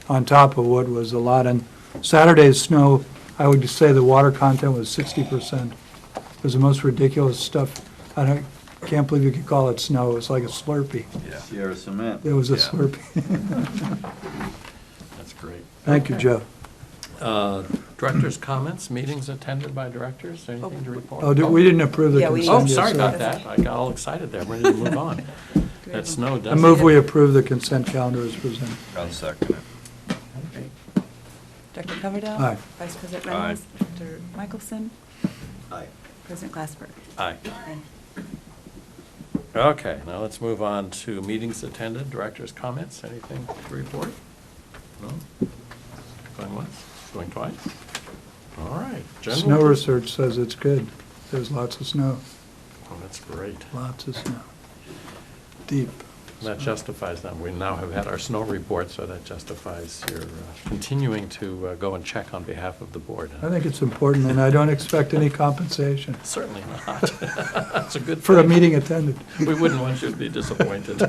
on top of what was a lot. And Saturday's snow, I would say the water content was 60%. It was the most ridiculous stuff. Can't believe you could call it snow. It was like a Slurpee. Yeah. Sierra Cement. It was a Yeah. Slurpee. That's great. Thank you, Joe. Directors' comments, meetings attended by directors, anything to report? Oh, we didn't approve the Yeah, we- consent. Oh, yet, sorry so- about that. I got all excited there, ready to move on. That snow does. I move we approve the consent calendar as presented. I'll second it. Director Coverdell? Aye. Vice President Aye. Reynolds? Director Michelson? Aye. President Glassberg? Aye. Aye. Okay, now let's move on to meetings attended, directors' comments, anything to report? No? Going once, going twice? All right. General Snow business. research says it's good. There's lots of snow, Oh, that's great. lots of snow. Deep. That justifies that. We now have had our snow report, so that justifies your continuing to go and check on behalf of the board. I think it's important, and I don't expect any compensation Certainly not. That's a good for a thing. meeting attended. We wouldn't want you to be disappointed.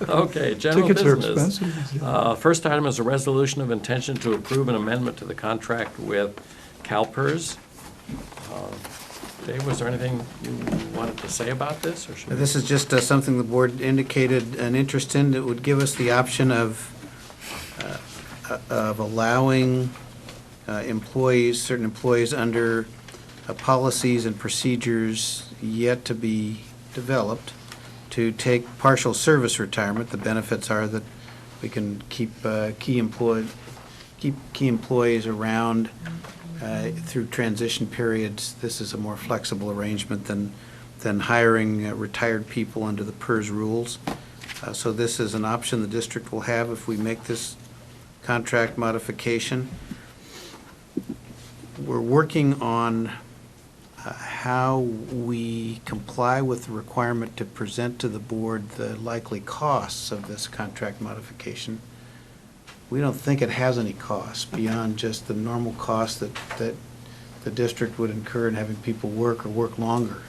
Okay, general Tickets are business. expensive. First item is a resolution of intention to approve an amendment to the contract with CalPERS. Dave, was there anything you wanted to say about this, or should we? This is just something the board indicated an interest in that would give us the option of allowing employees, certain employees under policies and procedures yet to be developed to take partial service retirement. The benefits are that we can keep key employees around through transition periods. This is a more flexible arrangement than hiring retired people under the PERS rules. So this is an option the district will have if we make this contract modification. We're working on how we comply with the requirement to present to the board the likely costs of this contract modification. We don't think it has any costs beyond just the normal costs that the district would incur in having people work or work longer.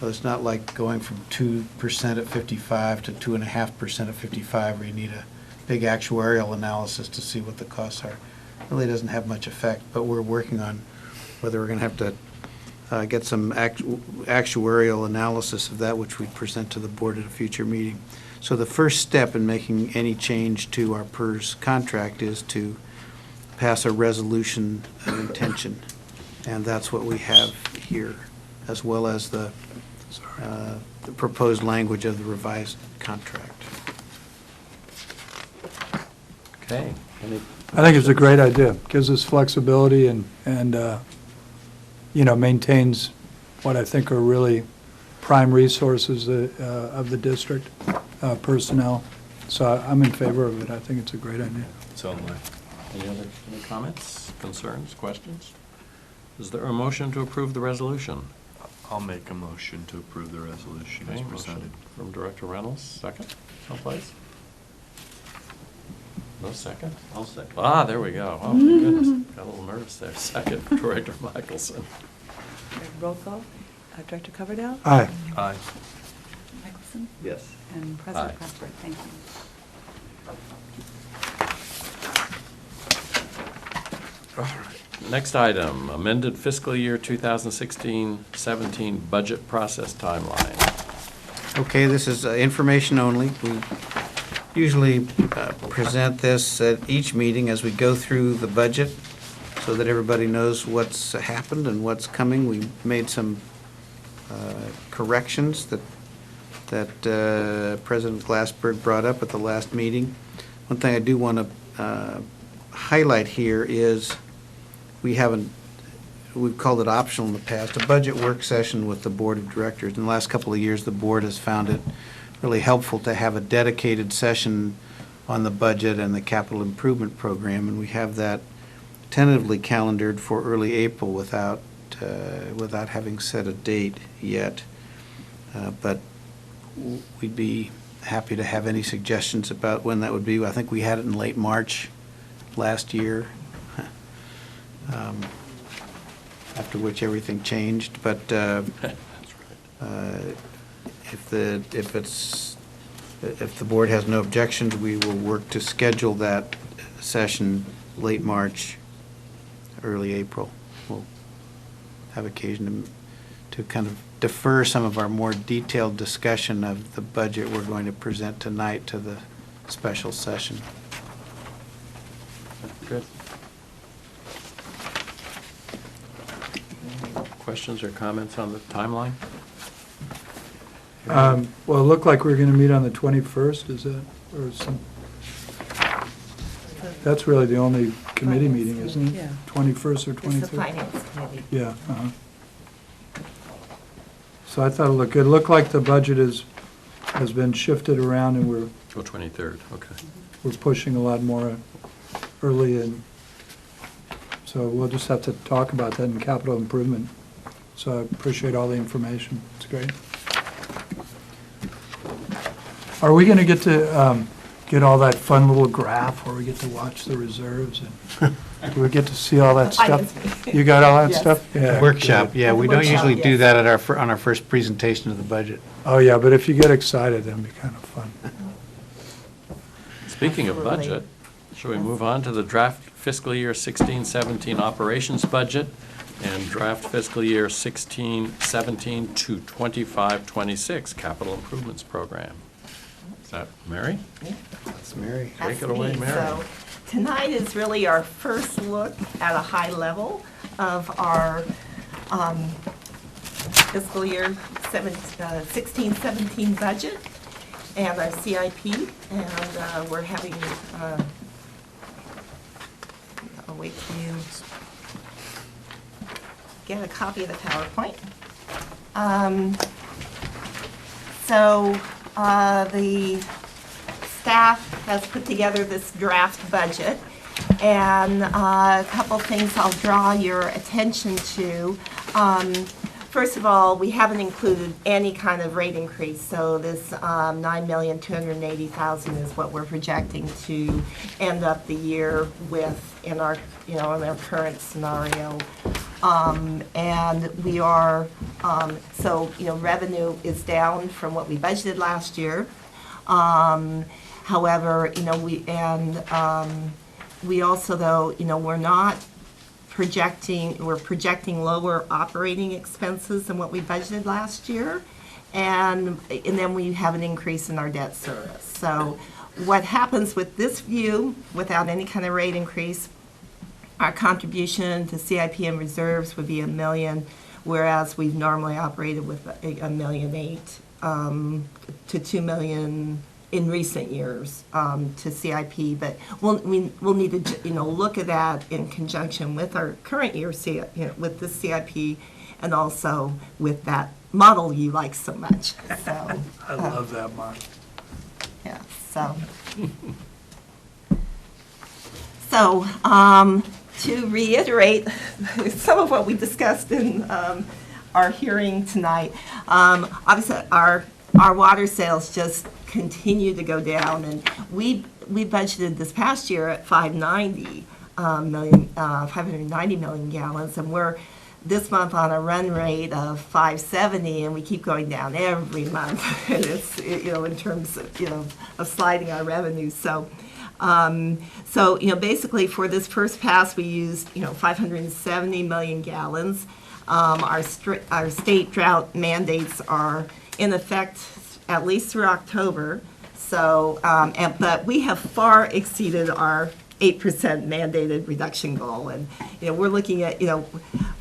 So it's not like going from 2% at 55 to 2.5% at 55, where you need a big actuarial analysis to see what the costs are. Really doesn't have much effect, but we're working on whether we're going to have to get some actuarial analysis of that, which we present to the board at a future meeting. So the first step in making any change to our PERS contract is to pass a resolution of intention, and that's what we have here, as well as the proposed language of the revised contract. Okay. Any I think it's a great idea. Gives us flexibility and maintains what I think are really prime resources of the district, personnel. So I'm in favor of it. I think it's a great idea. So am I. Any comments, concerns, questions? Is there a motion to approve the resolution? I'll make a motion to approve the resolution as Okay, presented. motion from Director Reynolds, second, someplace? No second? I'll second. Ah, there we go. Oh, my goodness, got a little nervous there. Second, Director Michelson. Roll call. Director Coverdale? Aye. Aye. Michelson? Yes. And President Aye. Cuthbert, thank you. Next item, amended fiscal year 2016-17 budget process timeline. Okay, this is information only. We usually present this at each meeting as we go through the budget so that everybody knows what's happened and what's coming. We made some corrections that President Glassberg brought up at the last meeting. One thing I do want to highlight here is we've called it optional in the past, a budget work session with the Board of Directors. In the last couple of years, the board has found it really helpful to have a dedicated session on the budget and the capital improvement program, and we have that tentatively calendared for early April without having set a date yet. But we'd be happy to have any suggestions about when that would be. I think we had it in late March last year, after which everything changed. But That's right. if the board has no objections, we will work to schedule that session late March, early April. We'll have occasion to kind of defer some of our more detailed discussion of the budget we're going to present tonight to the special session. Good. Questions or comments on the timeline? Well, it looked like we were going to meet on the 21st, is that, or some, that's really the only committee meeting, isn't it? Yeah. 21st or 23rd? It's the finance committee. Yeah. So I thought it looked good. It looked like the budget has been shifted around, and we're Oh, 23rd, okay. pushing a lot more early, and so we'll just have to talk about that in capital improvement. So I appreciate all the information. It's great. Are we going to get to get all that fun little graph where we get to watch the reserves? And do we get to see all that stuff? You got all that Yes. stuff? Yeah. Workshop, yeah, we don't Workshop, usually do yes. that at on our first presentation of the budget. Oh, yeah, but if you get excited, that'd be kind of fun. Speaking of Absolutely. budget, shall we move on to the draft fiscal year 16-17 operations budget and draft fiscal year 16-17 to 25-26 capital improvements program? Is that Mary? That's Mary. Take it away, Mary. So tonight is really our first look at a high level of our fiscal year 16-17 budget and our CIP, and we're having, I'll wait till you get a copy of the PowerPoint. The staff has put together this draft budget, and a couple things I'll draw your attention to. First of all, we haven't included any kind of rate increase, so this $9,280,000 is what we're projecting to end up the year with in our current scenario. And we are, so, revenue is down from what we budgeted last year. However, we also, though, we're projecting lower operating expenses than what we budgeted last year. And then we have an increase in our debt service. So what happens with this view, without any kind of rate increase, our contribution to CIP and reserves would be $1 million, whereas we've normally operated with $1.8 million to $2 million in recent years to CIP. But we'll need to look at that in conjunction with our current year with this CIP, and also with that model you like so much. So I love that model. yeah. So to reiterate some of what we discussed in our hearing tonight, obviously our water sales just continue to go down, and we budgeted this past year at 590 million gallons, and we're this month on a run rate of 570, and we keep going down every month. And it's, in terms of sliding our revenues. So basically for this first pass, we used, 570 million gallons. Our state drought mandates are in effect at least through October. So, but we have far exceeded our 8% mandated reduction goal. And, we're looking at,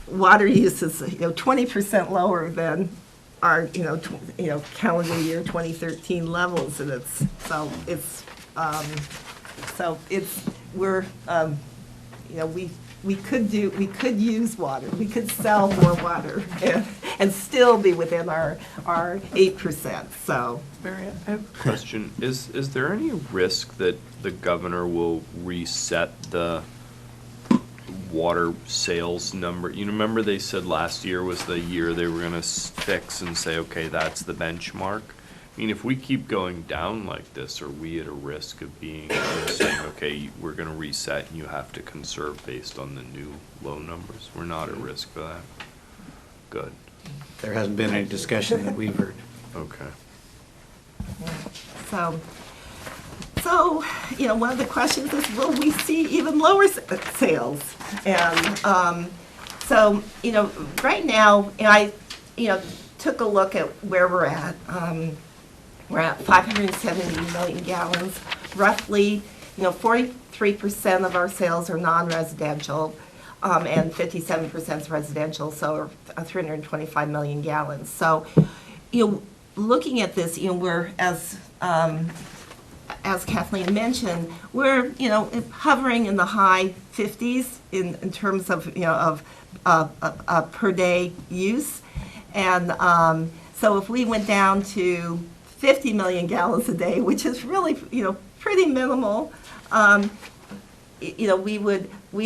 water use is, 20% lower than our, calendar year 2013 levels. And we could use water. We could sell more water and still be within our 8%. So, Mary, I have a question. Is there any risk that the governor will reset the water sales number? Remember they said last year was the year they were going to fix and say, okay, that's the benchmark. I mean, if we keep going down like this, are we at a risk of saying, okay, we're going to reset and you have to conserve based on the new low numbers? We're not at risk for that. Good. There hasn't been any discussion that we've heard. Okay. So, one of the questions is, will we see even lower sales? And right now, I, took a look at where we're at. We're at 570 million gallons. Roughly, 43% of our sales are non-residential, and 57% is residential, so 325 million gallons. So, looking at this, we're, as Kathleen mentioned, we're, hovering in the high 50s in terms of, per day use. And so if we went down to 50 million gallons a day, which is really, pretty minimal, we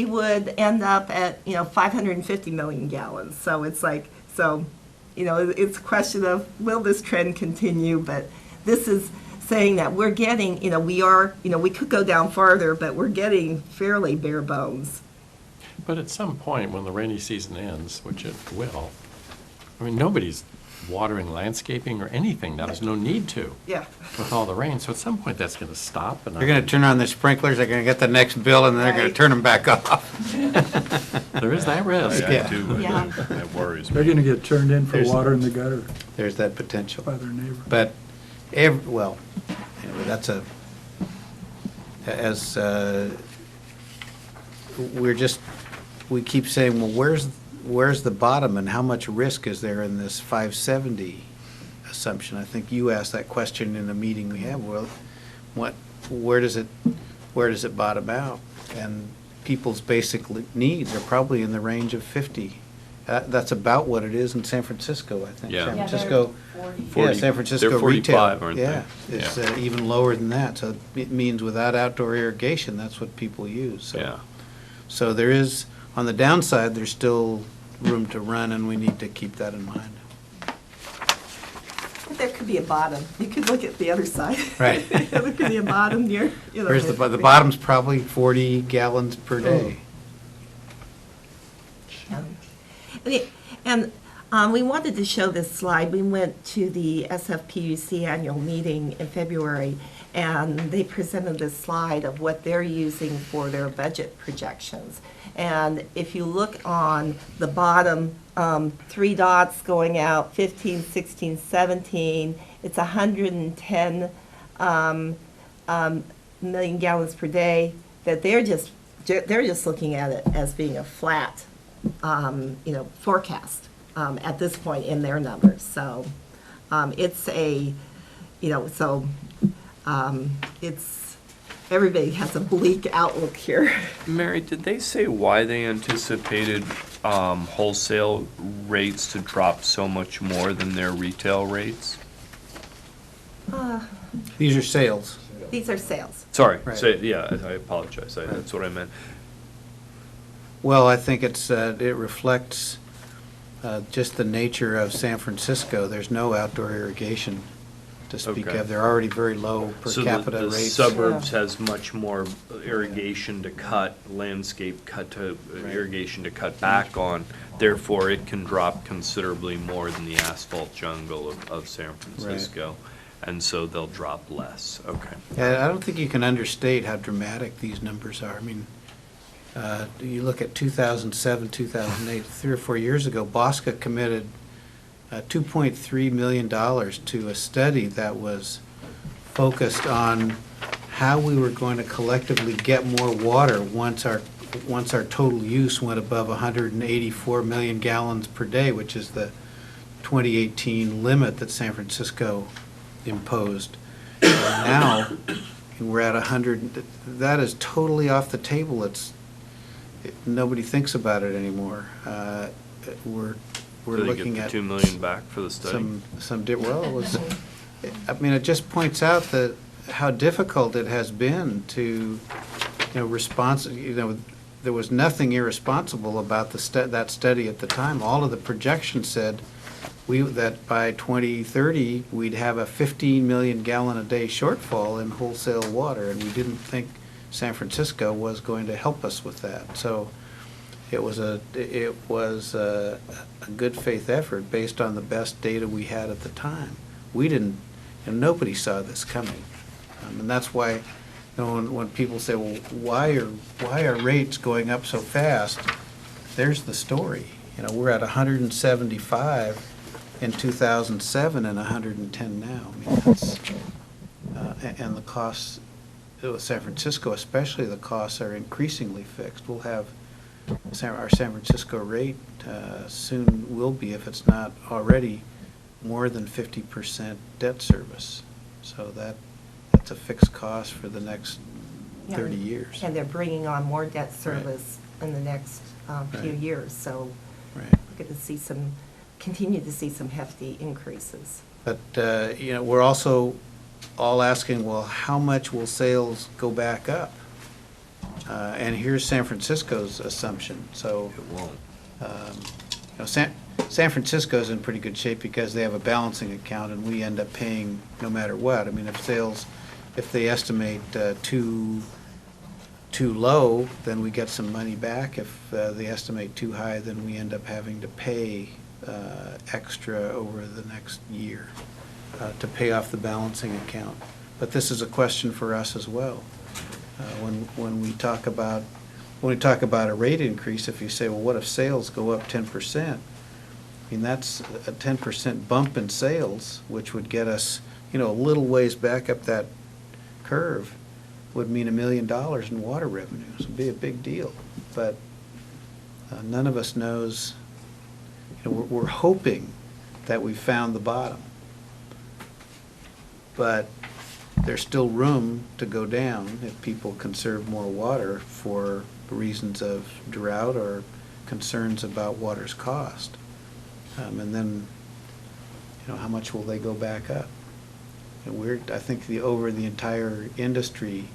would end up at, 550 million gallons. So it's like, it's a question of, will this trend continue? But this is saying that we're getting, we could go down farther, but we're getting fairly bare bones. But at some point, when the rainy season ends, which it will, nobody's watering landscaping or anything. Now, there's no need to. Yeah. With all the rain. So at some point, that's going to stop. And They're going to turn on the sprinklers, they're going to get the next bill, and then they're going to turn them back off. There is that risk. I do. Yeah. That worries They're me. going to get turned in for There's- water in the gutter There's that potential. by their neighbor. But, anyway, that's we keep saying, well, where's the bottom and how much risk is there in this 570 assumption? I think you asked that question in a meeting we had. Well, where does it bottom out? And people's basic needs are probably in the range of 50. That's about what it is in San Francisco, I think. Yeah. San Yeah, Francisco, 40 San Francisco they're 45, retail, aren't they? yeah, it's Yeah. even lower than that. So it means without outdoor irrigation, that's what people use. So. Yeah. So there is, on the downside, there's still room to run, and we need to keep that in mind. There could be a bottom. You could look at the other side. Right. There could be a bottom near, Where's the bottom's probably 40 gallons per day. And we wanted to show this slide. We went to the SFPUC annual meeting in February, and they presented this slide of what they're using for their budget projections. And if you look on the bottom, 3 dots going out, 15, 16, 17, it's 110 million gallons per day, that they're just looking at it as being a flat, forecast at this point in their numbers. So it's everybody has a bleak outlook here. Mary, did they say why they anticipated wholesale rates to drop so much more than their retail rates? These are sales. These are sales. Sorry, Right. I apologize, that's what I meant. Well, I think it reflects just the nature of San Francisco. There's no outdoor irrigation to speak Okay. of. They're already very low per capita So the rates. suburbs Yeah. has much more irrigation to cut, landscape irrigation to cut back on, therefore it can drop considerably more than the asphalt jungle of San Francisco. And so they'll drop less, okay. Yeah, I don't think you can understate how dramatic these numbers are. I mean, you look at 2007, 2008, 3 or 4 years ago, Bosca committed $2.3 million to a study that was focused on how we were going to collectively get more water once our total use went above 184 million gallons per day, which is the 2018 limit that San Francisco imposed. And now we're at 100. That is totally off the table. Nobody thinks about it anymore. We're So they looking get at the 2 million back for the study? well, it was. I mean, it just points out that how difficult it has been to, there was nothing irresponsible about that study at the time. All of the projections said that by 2030, we'd have a 15 million gallon a day shortfall in wholesale water, and we didn't think San Francisco was going to help us with that. So it was a good faith effort based on the best data we had at the time. We didn't, and nobody saw this coming. And that's why, when people say, well, why are rates going up so fast? There's the story. We're at 175 in 2007 and 110 now. I mean, that's, and the costs, with San Francisco especially, the costs are increasingly fixed. We'll have our San Francisco rate soon will be, if it's not already, more than 50% debt service. So that's a fixed cost for the next 30 years. And they're bringing on more debt service in the next few Right. years. So Right. we're going to continue to see some hefty increases. But, we're also all asking, well, how much will sales go back up? And here's San Francisco's assumption. So, It won't. San Francisco's in pretty good shape because they have a balancing account, and we end up paying no matter what. I mean, if they estimate too low, then we get some money back. If they estimate too high, then we end up having to pay extra over the next year to pay off the balancing account. But this is a question for us as well. When we talk about a rate increase, if you say, well, what if sales go up 10%? I mean, that's a 10% bump in sales, which would get us, a little ways back up that curve, would mean $1 million in water revenues. It would be a big deal. But none of us knows. We're hoping that we found the bottom. But there's still room to go down if people conserve more water for reasons of drought or concerns about water's cost. And then, how much will they go back up? And I think over the entire industry,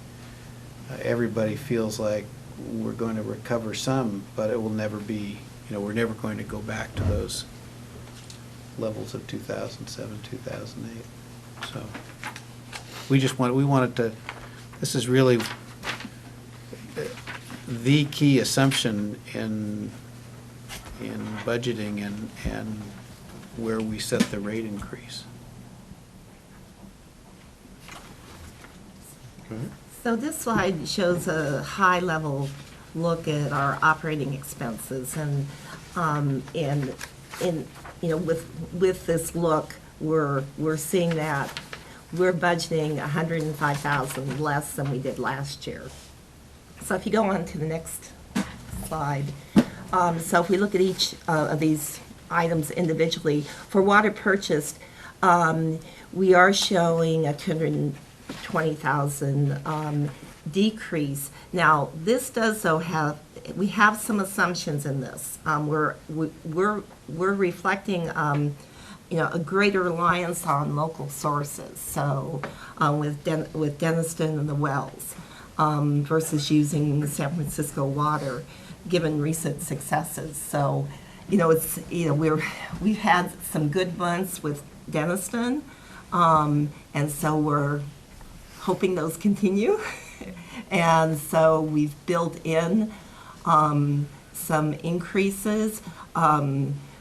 everybody feels like we're going to recover some, but it will never be, we're never going to go back to those levels of 2007, 2008. So we wanted to, this is really the key assumption in budgeting and where we set the rate increase. So this slide shows a high-level look at our operating expenses, and with this look, we're seeing that we're budgeting $105,000 less than we did last year. So if you go on to the next slide, so if we look at each of these items individually, for water purchased, we are showing a $220,000 decrease. Now, this does though we have some assumptions in this. We're reflecting a greater reliance on local sources. So with Denniston and the wells versus using San Francisco water, given recent successes. So we've had some good months with Denniston, and so we're hoping those continue. And so we've built in some increases.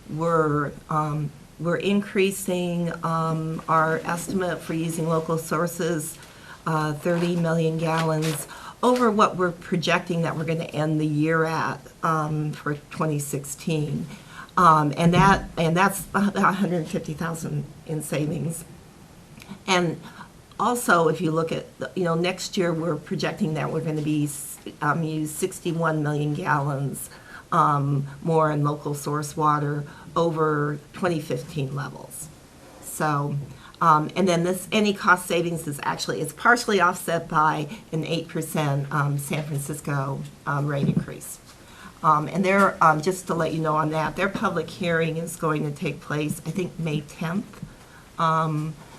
We're increasing our estimate for using local sources, 30 million gallons, over what we're projecting that we're going to end the year at for 2016. And that's about 150,000 in savings. And also, if you look at, next year, we're projecting that we're going to be use 61 million gallons more in local source water over 2015 levels. So, and then any cost savings is partially offset by an 8% San Francisco rate increase. And just to let you know on that, their public hearing is going to take place, I think, May 10th.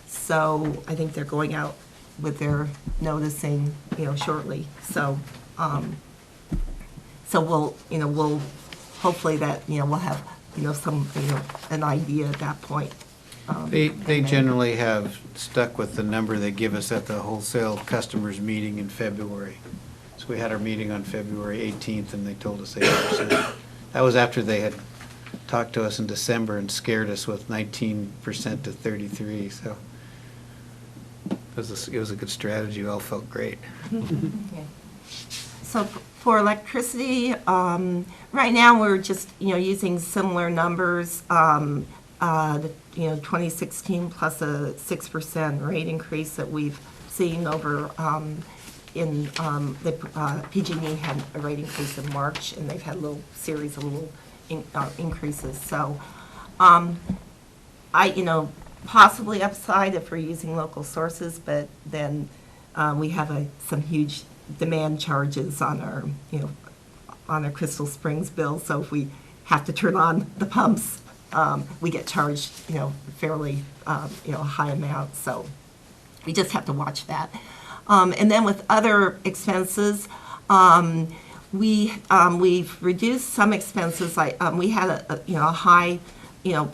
So I think they're going out with their noticing, shortly. So, we'll hopefully that, we'll have, an idea at that point. They generally have stuck with the number they give us at the wholesale customers meeting in February. So we had our meeting on February 18th, and they told us 8%. That was after they had talked to us in December and scared us with 19% to 33%. So it was a good strategy. We all felt great. Okay. So for electricity, right now we're just using similar numbers. 2016 plus a 6% rate increase that we've seen over the PG&E had a rate increase in March, and they've had a little series of little increases. So possibly upside if we're using local sources, but then we have some huge demand charges on our Crystal Springs bill. So if we have to turn on the pumps, we get charged, fairly, a high amount. So we just have to watch that. And then with other expenses, we've reduced some expenses. Like we had a high,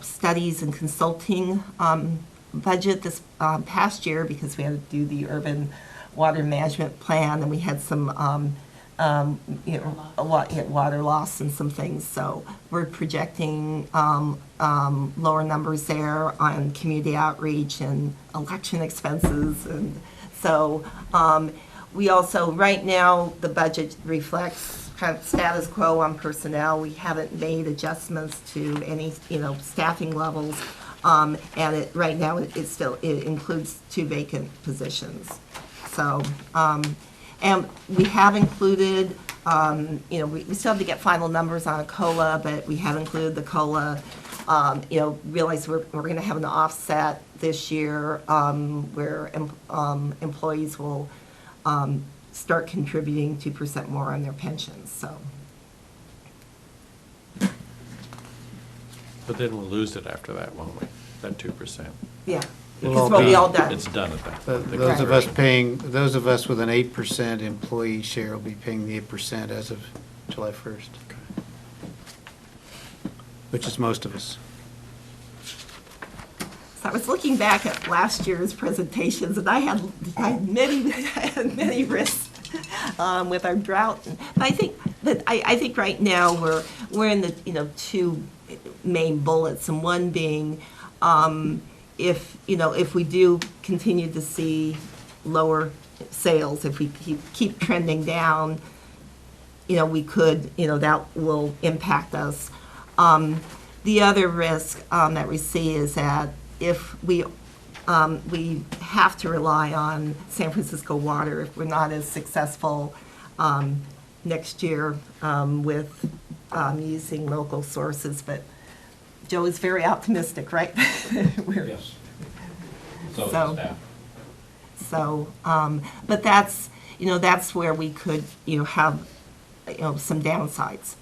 studies and consulting budget this past year because we had to do the urban water management plan, and we had some water loss and some things. So we're projecting lower numbers there on community outreach and election expenses. And so we also, right now, the budget reflects kind of status quo on personnel. We haven't made adjustments to any, staffing levels. And right now, it includes 2 vacant positions. So, and we have included, we still have to get final numbers on a COLA, but we have included the COLA. Realize we're going to have an offset this year where employees will start contributing 2% more on their pensions. So, But then we'll lose it after that, won't we? That 2%. yeah, We'll because all we'll be be- all done. It's done at that. Those of us with an 8% employee share will be paying the 8% as of July 1st, which is most of us. So I was looking back at last year's presentations, and I had many risks with our drought. But I think But I think right now, we're in the, two main bullets, and one being, if we do continue to see lower sales, if we keep trending down, we could, that will impact us. The other risk that we see is that if we have to rely on San Francisco Water, if we're not as successful next year with using local sources, but Joe is very optimistic, right? Yes. So is the staff. So, but that's, that's where we could, have, some downsides.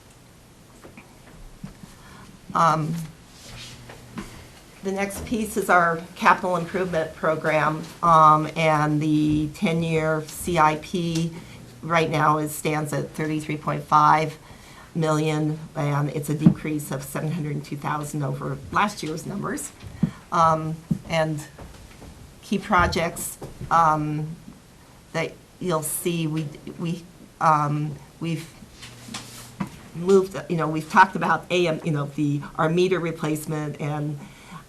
The next piece is our capital improvement program, and the 10-year CIP right now stands at $33.5 million, and it's a decrease of $702,000 over last year's numbers. And key projects that you'll see, we've moved, we've talked about our meter replacement and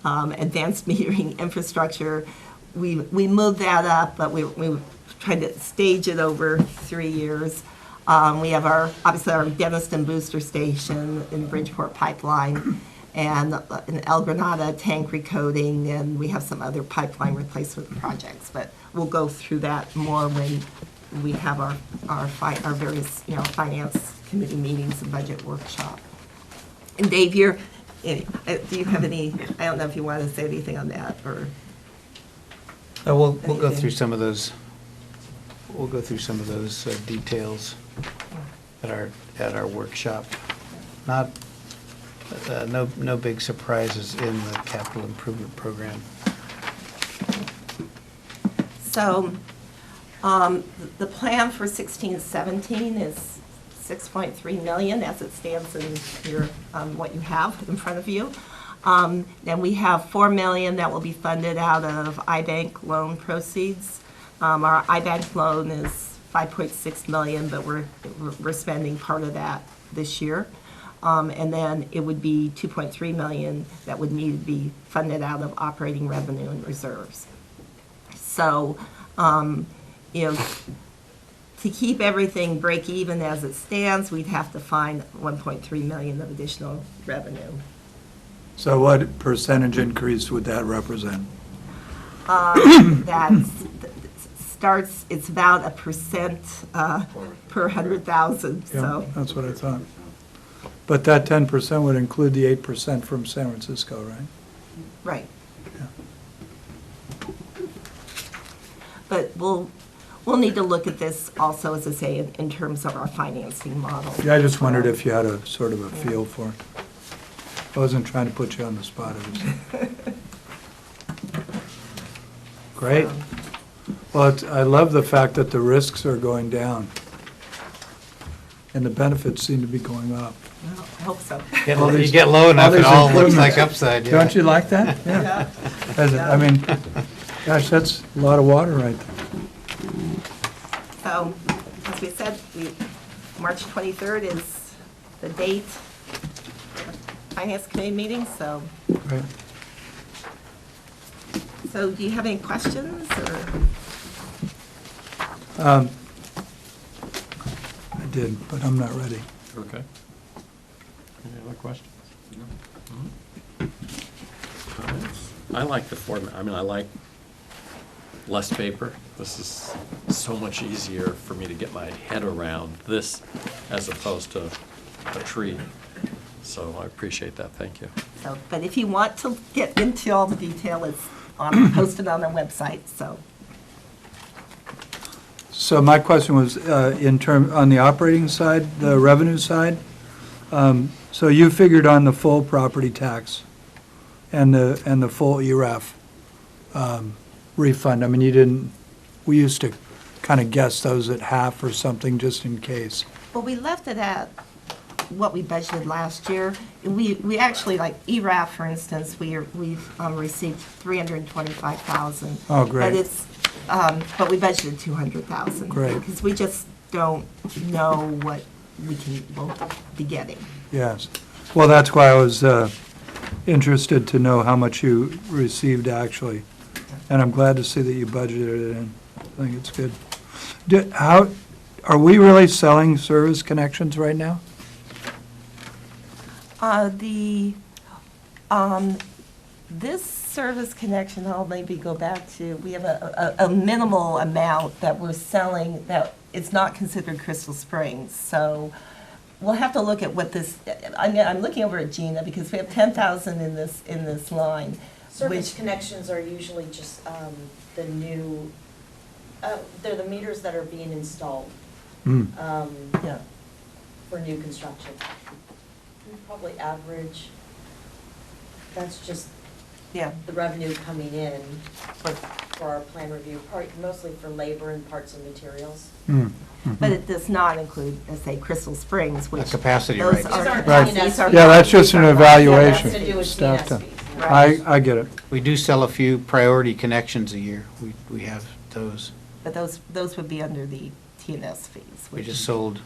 advanced metering infrastructure. We moved that up, but we tried to stage it over 3 years. We have obviously our Denniston booster station in Bridgeport pipeline, and an El Granada tank recoating, and we have some other pipeline replacement projects. But we'll go through that more when we have our various finance committee meetings and budget workshop. And Dave, do you have any? I don't know if you want to say anything on that or. We'll go through some of those. We'll go through some of those details at our workshop. No big surprises in the capital improvement program. So, the plan for 16-17 is 6.3 million as it stands in your what you have in front of you. Then we have 4 million that will be funded out of iBank loan proceeds. Our iBank loan is 5.6 million, but we're spending part of that this year. And then it would be 2.3 million that would need to be funded out of operating revenue and reserves. So, to keep everything break even as it stands, we'd have to find 1.3 million of additional revenue. So what percentage increase would that represent? It's about 1% per 100,000, Yeah, so. that's what I thought. But that 10% would include the 8% from San Francisco, right? Right. Yeah. But we'll need to look at this also, as I say, in terms of our financing model. Yeah, I just wondered if you had a sort of a feel for it. I wasn't trying to put you on the spot. Great. Well, I love the fact that the risks are going down and the benefits seem to be going up. Well, I hope so. You get low enough, it all looks like upside. Yeah. Don't you like that? Yeah. I mean, gosh, that's a lot of water right there. So, as we said, March 23rd is the date of Finance Committee meeting, so. Right. So do you have any questions, or? I did, but I'm not ready. Okay. Any other questions? I like the format. I mean, I like less paper. This is so much easier for me to get my head around this as opposed to a tree. So I appreciate that. Thank you. So, but if you want to get into all the detail, it's posted on our website, so. So my question was, on the operating side, the revenue side, so you figured on the full property tax and the full ERAF refund. I mean, we used to kind of guess those at half or something just in case. Well, we left it at what we budgeted last year. We actually, like ERAF, for instance, we've received 325,000. Oh, great. But it's, but we budgeted 200,000. Great. Because we just don't know what we'll be getting. Yes. Well, that's why I was interested to know how much you received actually. And I'm glad to see that you budgeted it in. I think it's good. Are we really selling service connections right now? This service connection, I'll maybe go back to, we have a minimal amount that we're selling that is not considered Crystal Springs. So we'll have to look at what this, I'm looking over at Gina because we have 10,000 in this line. Service Which- connections are usually just the new, they're the meters that are being installed Yeah. for new construction. We probably average, that's just Yeah. the revenue coming in for our plan review, mostly for labor and parts and materials. But it does not include, let's say, Crystal Springs, which. capacity those rates. are- These aren't Right. TNS these are- fees. Yeah, that's just these an are- evaluation. That's to do with Staff TNS time. fees. I get it. We do sell a few priority connections a year. We have those. But those would be under the TNS fees. We which, just sold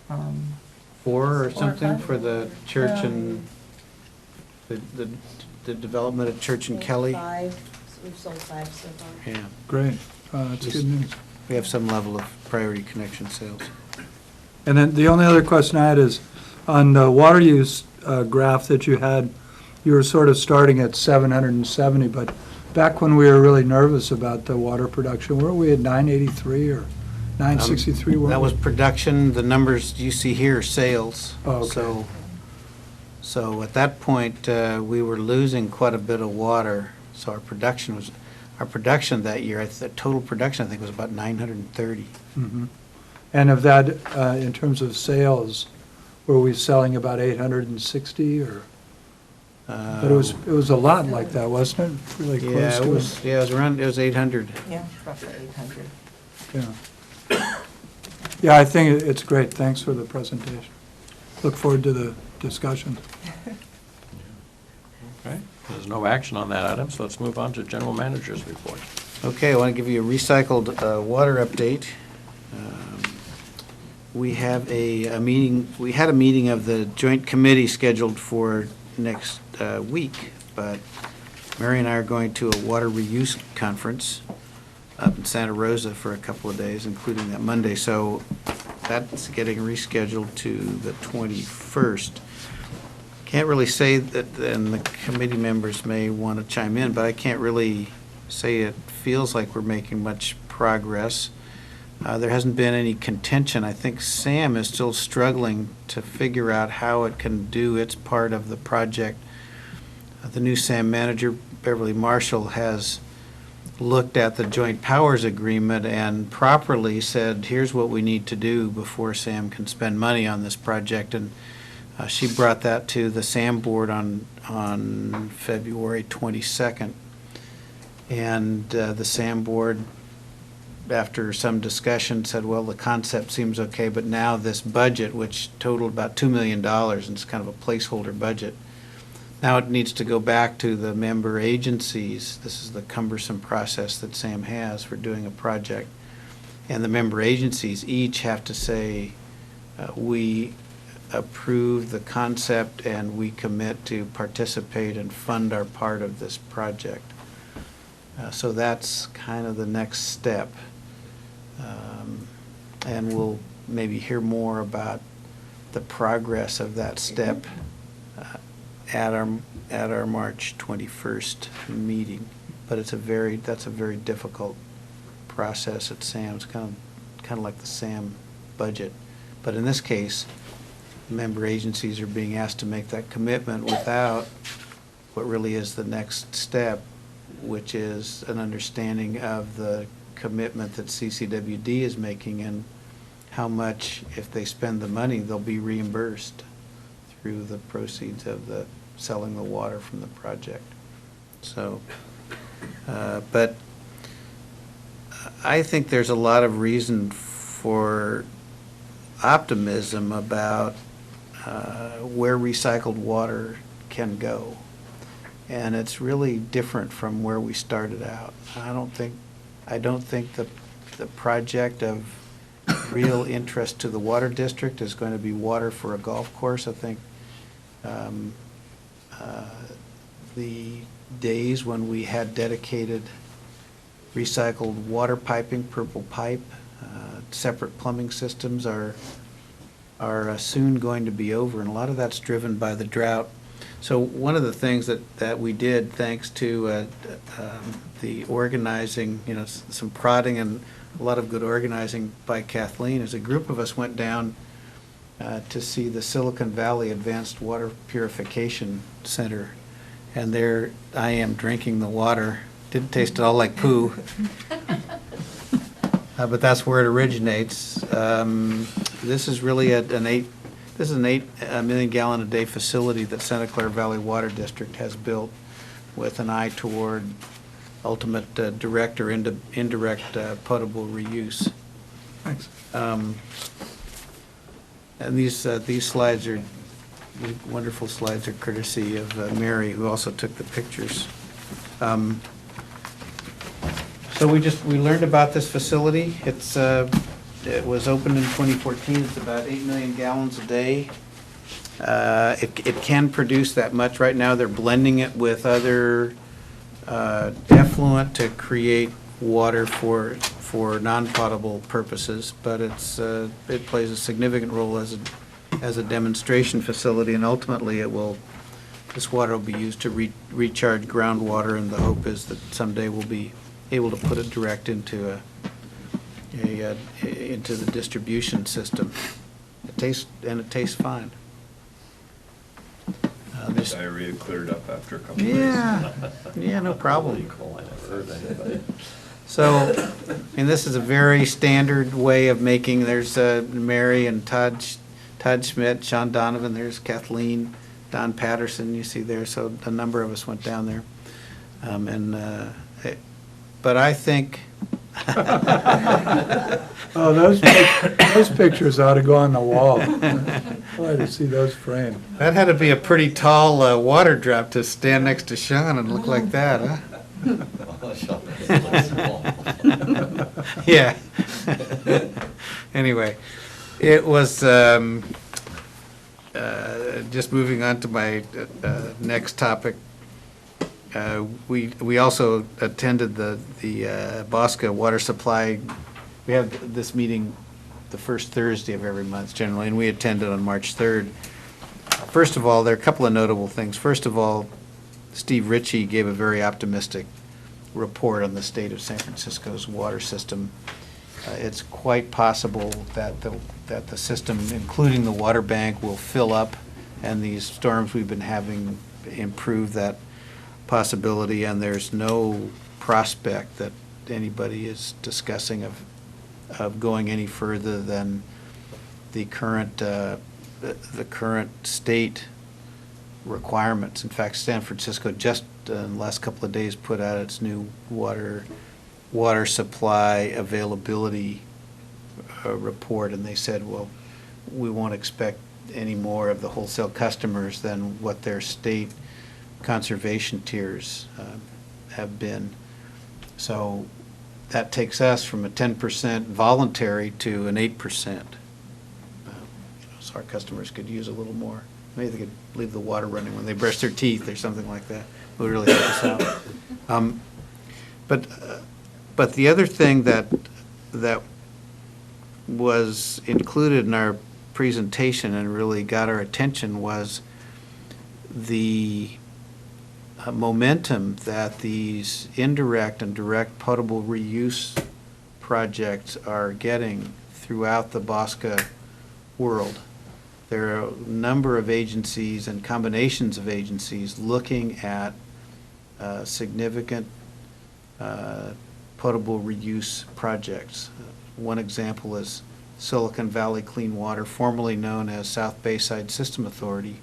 um, 4 or 4 or something 5? for the church and the development of Church and Kelly. We've sold 5 so far. Yeah, Great. That's good news. we have some level of priority connection sales. And then the only other question I had is, on the water use graph that you had, you were sort of starting at 770, but back when we were really nervous about the water production, weren't we at 983 or 963? That was production. The numbers you see here are sales. Oh, okay. So at that point, we were losing quite a bit of water. So our production that year, the total production, I think, was about 930. Mhm. And of that, in terms of sales, were we selling about 860 or? But it was a lot like that, wasn't it? Really close Yeah, to it was 800. Yeah, roughly 800. Yeah. Yeah, I think it's great. Thanks for the presentation. Look forward to the discussion. Okay, there's no action on that item, so let's move on to general manager's report. Okay, I want to give you a recycled water update. We have a meeting, we had a meeting of the joint committee scheduled for next week, but Mary and I are going to a water reuse conference up in Santa Rosa for a couple of days, including that Monday, so that's getting rescheduled to the 21st. Can't really say that, and the committee members may want to chime in, but I can't really say it feels like we're making much progress. There hasn't been any contention. I think Sam is still struggling to figure out how it can do its part of the project. The new SAM manager, Beverly Marshall, has looked at the joint powers agreement and properly said, here's what we need to do before SAM can spend money on this project. And she brought that to the SAM board on February 22nd. And the SAM board, after some discussion, said, well, the concept seems okay, but now this budget, which totaled about $2 million, and it's kind of a placeholder budget, now it needs to go back to the member agencies. This is the cumbersome process that SAM has for doing a project. And the member agencies each have to say, we approve the concept and we commit to participate and fund our part of this project. So that's kind of the next step. And we'll maybe hear more about the progress of that step at our March 21st meeting. But that's a very difficult process at SAM. It's kind of like the SAM budget. But in this case, member agencies are being asked to make that commitment without what really is the next step, which is an understanding of the commitment that CCWD is making and how much, if they spend the money, they'll be reimbursed through the proceeds of the selling the water from the project. So, but I think there's a lot of reason for optimism about where recycled water can go. And it's really different from where we started out. I don't think the project of real interest to the water district is going to be water for a golf course. I think the days when we had dedicated recycled water piping, purple pipe, separate plumbing systems are soon going to be over, and a lot of that's driven by the drought. So one of the things that we did, thanks to the organizing, some prodding and a lot of good organizing by Kathleen, is a group of us went down to see the Silicon Valley Advanced Water Purification Center. And there I am drinking the water. Didn't taste at all like poo. But that's where it originates. This is really an 8 million gallon a day facility that Santa Clara Valley Water District has built with an eye toward ultimate direct or indirect potable reuse. Thanks. And these slides are, these wonderful slides are courtesy of Mary, who also took the pictures. So we learned about this facility. It was opened in 2014. It's about 8 million gallons a day. It can produce that much. Right now, they're blending it with other effluent to create water for non-potable purposes, but it plays a significant role as a demonstration facility, and ultimately this water will be used to recharge groundwater, and the hope is that someday we'll be able to put it direct into into the distribution system. It tastes fine. Diarrhea cleared up after a couple of days. Yeah, no problem. So, this is a very standard way of making. There's Mary and Todd Schmidt, Sean Donovan. There's Kathleen, Don Patterson. You see there. So a number of us went down there, but I think. Oh, those pictures ought to go on the wall. I'd like to see those framed. That had to be a pretty tall water drop to stand next to Sean and look like that, huh? Yeah. Anyway, it was, just moving on to my next topic, we also attended the Bosca water supply. We have this meeting the first Thursday of every month generally, and we attended on March 3rd. First of all, there are a couple of notable things. First of all, Steve Ritchie gave a very optimistic report on the state of San Francisco's water system. It's quite possible that the system, including the water bank, will fill up, and these storms we've been having improve that possibility, and there's no prospect that anybody is discussing of going any further than the current state requirements. In fact, San Francisco just in the last couple of days put out its new water supply availability report, and they said, well, we won't expect any more of the wholesale customers than what their state conservation tiers have been. So that takes us from a 10% voluntary to an 8%. So our customers could use a little more. Maybe they could leave the water running when they brush their teeth or something like that. It would really help us out. But the other thing that was included in our presentation and really got our attention was the momentum that these indirect and direct potable reuse projects are getting throughout the Bosca world. There are a number of agencies and combinations of agencies looking at significant potable reuse projects. One example is Silicon Valley Clean Water, formerly known as South Bayside System Authority,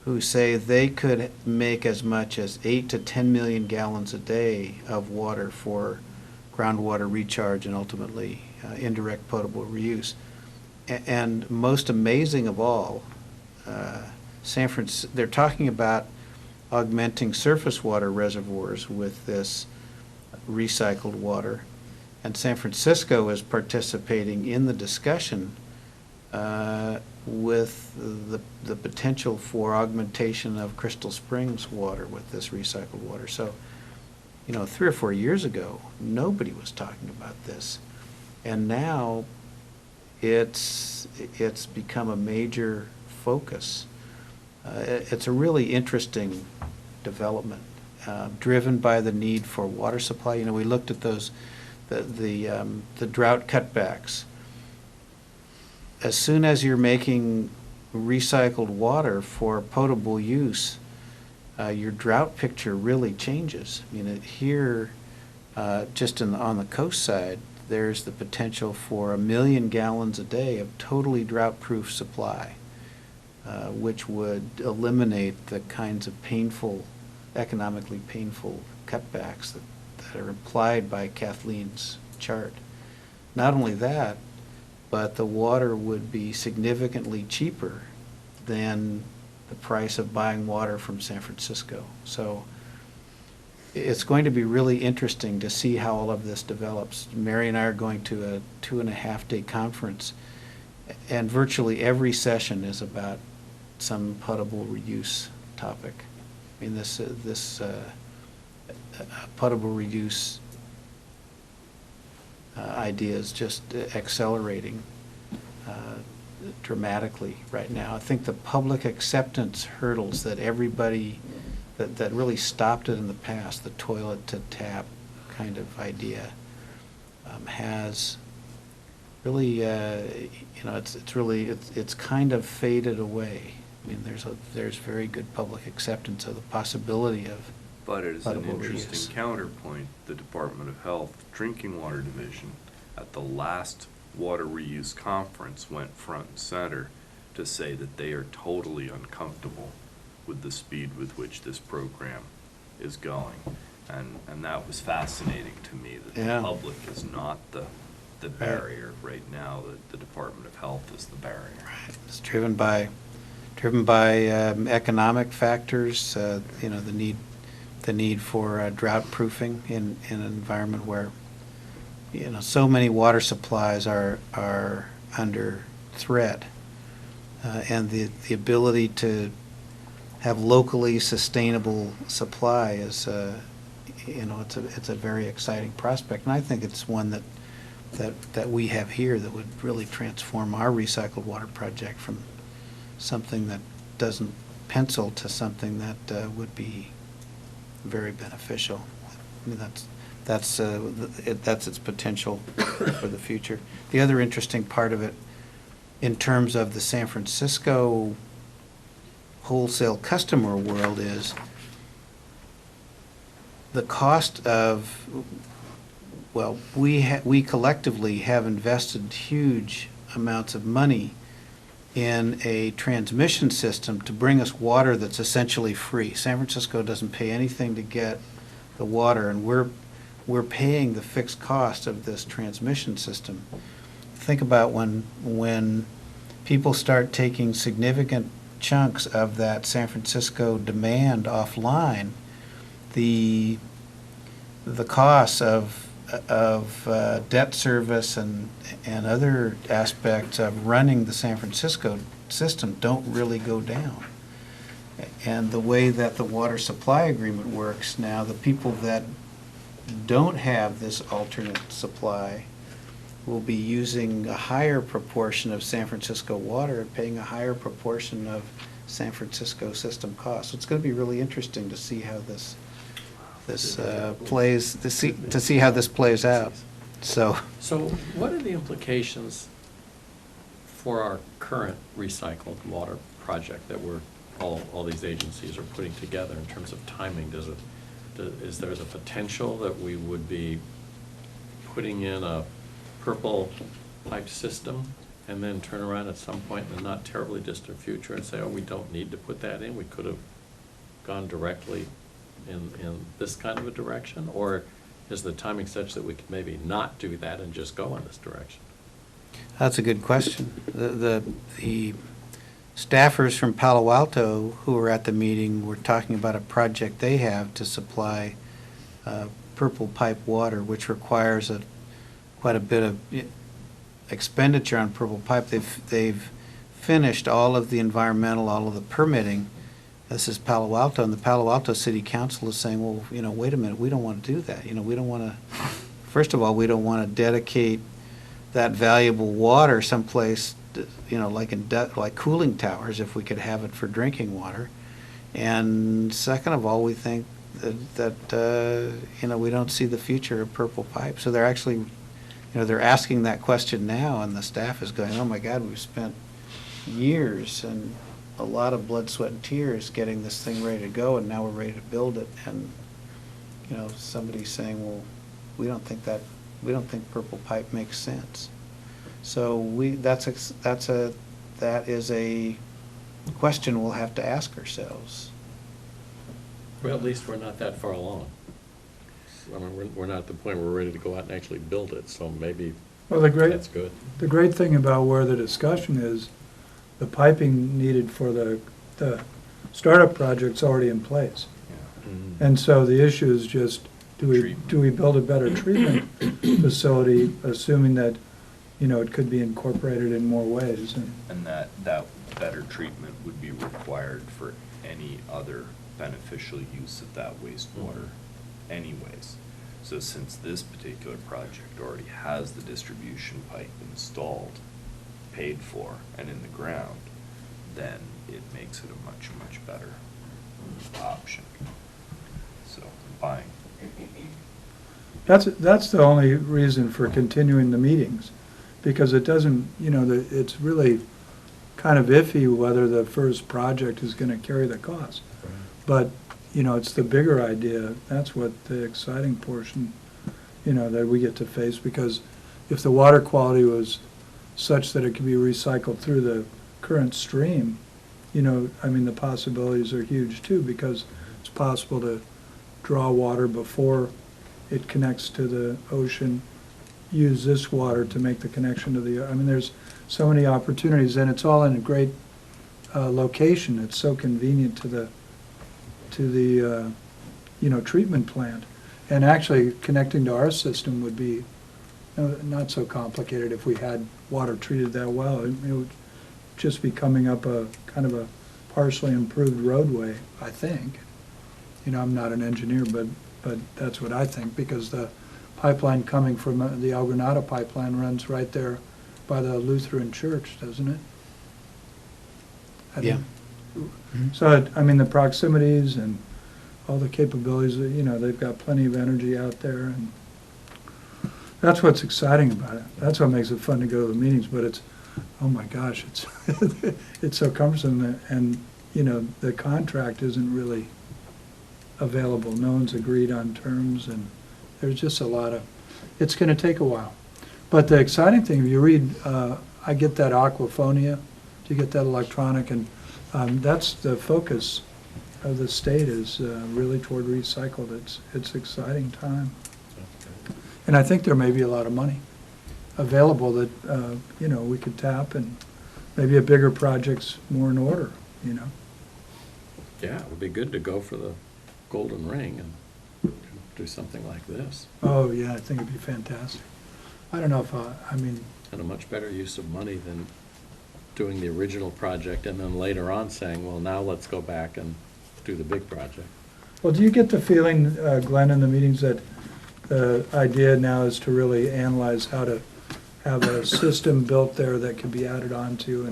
who say they could make as much as 8 to 10 million gallons a day of water for groundwater recharge and ultimately indirect potable reuse. And most amazing of all, they're talking about augmenting surface water reservoirs with this recycled water. And San Francisco is participating in the discussion with the potential for augmentation of Crystal Springs water with this recycled water. So, 3 or 4 years ago, nobody was talking about this. And now it's become a major focus. It's a really interesting development, driven by the need for water supply. We looked at those, the drought cutbacks. As soon as you're making recycled water for potable use, your drought picture really changes. Here, just on the coast side, there's the potential for 1 million gallons a day of totally drought-proof supply, which would eliminate the kinds of economically painful cutbacks that are implied by Kathleen's chart. Not only that, but the water would be significantly cheaper than the price of buying water from San Francisco. So it's going to be really interesting to see how all of this develops. Mary and I are going to a 2.5-day conference, and virtually every session is about some potable reuse topic. This potable reuse idea is just accelerating dramatically right now. I think the public acceptance hurdles that everybody, that really stopped it in the past, the toilet to tap kind of idea, has really, it's kind of faded away. There's very good public acceptance of the possibility of But as an potable interesting reuse. counterpoint, the Department of Health Drinking Water Division at the last water reuse conference went front and center to say that they are totally uncomfortable with the speed with which this program is going. And that was fascinating to me, that Yeah. the public is not the barrier right now, that the Department of Health is the barrier. It's driven by economic factors, the need for drought proofing in an environment where, so many water supplies are under threat. And the ability to have locally sustainable supply is, it's a very exciting prospect. And I think it's one that we have here that would really transform our recycled water project from something that doesn't pencil to something that would be very beneficial. That's its potential for the future. The other interesting part of it, in terms of the San Francisco wholesale customer world, is the cost of, we collectively have invested huge amounts of money in a transmission system to bring us water that's essentially free. San Francisco doesn't pay anything to get the water, and we're paying the fixed cost of this transmission system. Think about when people start taking significant chunks of that San Francisco demand offline, the costs of debt service and other aspects of running the San Francisco system don't really go down. And the way that the water supply agreement works now, the people that don't have this alternate supply will be using a higher proportion of San Francisco water and paying a higher proportion of San Francisco system costs. So it's going to be really interesting to see how this plays, to see how this plays out. So what are the implications for our current recycled water project that all these agencies are putting together in terms of timing? Is there a potential that we would be putting in a purple pipe system and then turn around at some point in the not terribly distant future and say, oh, we don't need to put that in, we could have gone directly in this kind of a direction? Or is the timing such that we could maybe not do that and just go in this direction? that's a good question. The staffers from Palo Alto who were at the meeting were talking about a project they have to supply purple pipe water, which requires quite a bit of expenditure on Purple Pipe. They've finished all of the environmental, all of the permitting. This is Palo Alto, and the Palo Alto City Council is saying, well, wait a minute, we don't want to do that. We don't want to, first of all, we don't want to dedicate that valuable water someplace, like cooling towers, if we could have it for drinking water. And second of all, we think that we don't see the future of Purple Pipe. So they're actually, they're asking that question now, and the staff is going, oh my God, we've spent years and a lot of blood, sweat, and tears getting this thing ready to go, and now we're ready to build it. And, somebody's saying, well, we don't think Purple Pipe makes sense. So that is a question we'll have to ask ourselves. Well, at least we're not that far along. I mean, we're not at the point where we're ready to go out and actually build it, so maybe Well, that's good. the great thing about where the discussion is, the piping needed for the startup project's already in place. Mhm. And so the issue is just, do Treatment. we build a better treatment facility, assuming that, it could be incorporated in more ways? And that better treatment would be required for any other beneficial use of that wastewater anyways. So since this particular project already has the distribution pipe installed, paid for, and in the ground, then it makes it a much, much better option. So, buying. That's the only reason for continuing the meetings, because it doesn't, it's really kind of iffy whether the first project is going to carry the cost. But, it's the bigger idea, that's what the exciting portion, that we get to face, because if the water quality was such that it could be recycled through the current stream, the possibilities are huge too, because it's possible to draw water before it connects to the ocean, use this water to make the connection to the, there's so many opportunities, and it's all in a great location. It's so convenient to the treatment plant. And actually, connecting to our system would be not so complicated if we had water treated that well. It would just be coming up a kind of a partially improved roadway, I think. I'm not an engineer, but that's what I think, because the pipeline coming from the El Granada pipeline runs right there by the Lutheran church, doesn't it? Yeah. So, the proximities and all the capabilities, they've got plenty of energy out there, and that's what's exciting about it. That's what makes it fun to go to the meetings, but it's, oh my gosh, it's it's so cumbersome, and, the contract isn't really available. No one's agreed on terms, and there's just a lot of, it's going to take a while. But the exciting thing, if you read, I get that Aquaphonia, you get that electronic, and that's the focus of the state is really toward recycled. It's exciting time. And I think there may be a lot of money available that, we could tap, and maybe a bigger project's more in order, Yeah, it would be good to go for the golden ring and do something like this. Oh, yeah, I think it'd be fantastic. I don't know if, And a much better use of money than doing the original project and then later on saying, well, now let's go back and do the big project. well, do you get the feeling, Glenn, in the meetings that the idea now is to really analyze how to have a system built there that can be added onto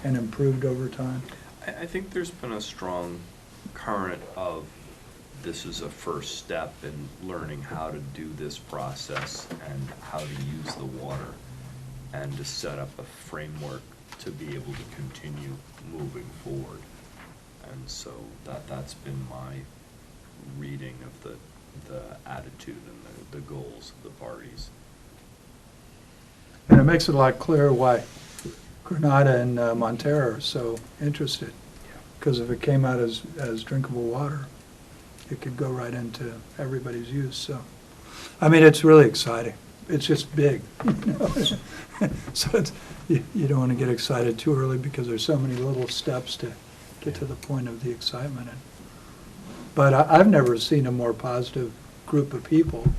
and improved over time? I think there's been a strong current of this is a first step in learning how to do this process and how to use the water, and to set up a framework to be able to continue moving forward. And so that's been my reading of the attitude and the goals of the parties. And it makes it a lot clearer why Granada and Montero are so interested. Because if it came out as drinkable water, it could go right into everybody's use. So, it's really exciting. It's just big. So you don't want to get excited too early, because there's so many little steps to get to the point of the excitement. But I've never seen a more positive group of people,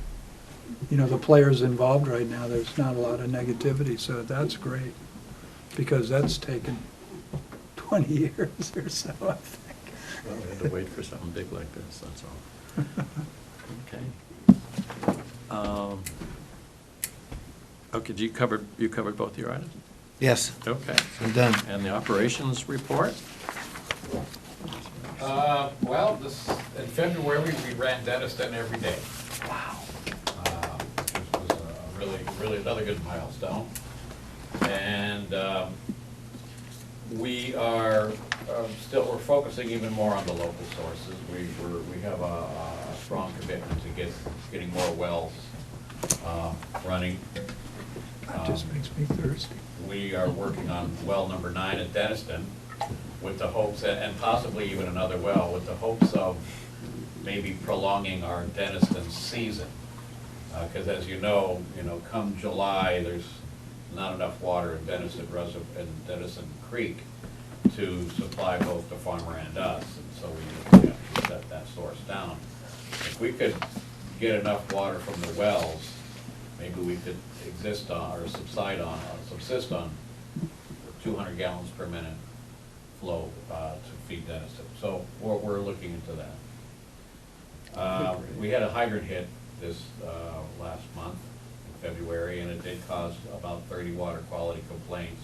the players involved right now, there's not a lot of negativity, so that's great. Because that's taken 20 years or so, I think. Well, we had to wait for something big like this, that's all. Okay. Okay, you covered both your items? Yes, Okay. I'm done. And the operations report? Well, in February, we ran Denniston every day. Wow. Which was really another good milestone. And we're focusing even more on the local sources. We have a strong commitment to getting more wells running. That just makes me thirsty. We are working on well number 9 at Denniston with the hopes, and possibly even another well, with the hopes of maybe prolonging our Denniston season. Because as you know, come July, there's not enough water in Denniston Creek to supply both the farmer and us, and so we have to set that source down. If we could get enough water from the wells, maybe we could subsist on 200 gallons per minute flow to feed Denniston. So we're looking into that. We had a hydrant hit this last month, in February, and it did cause about 30 water quality complaints.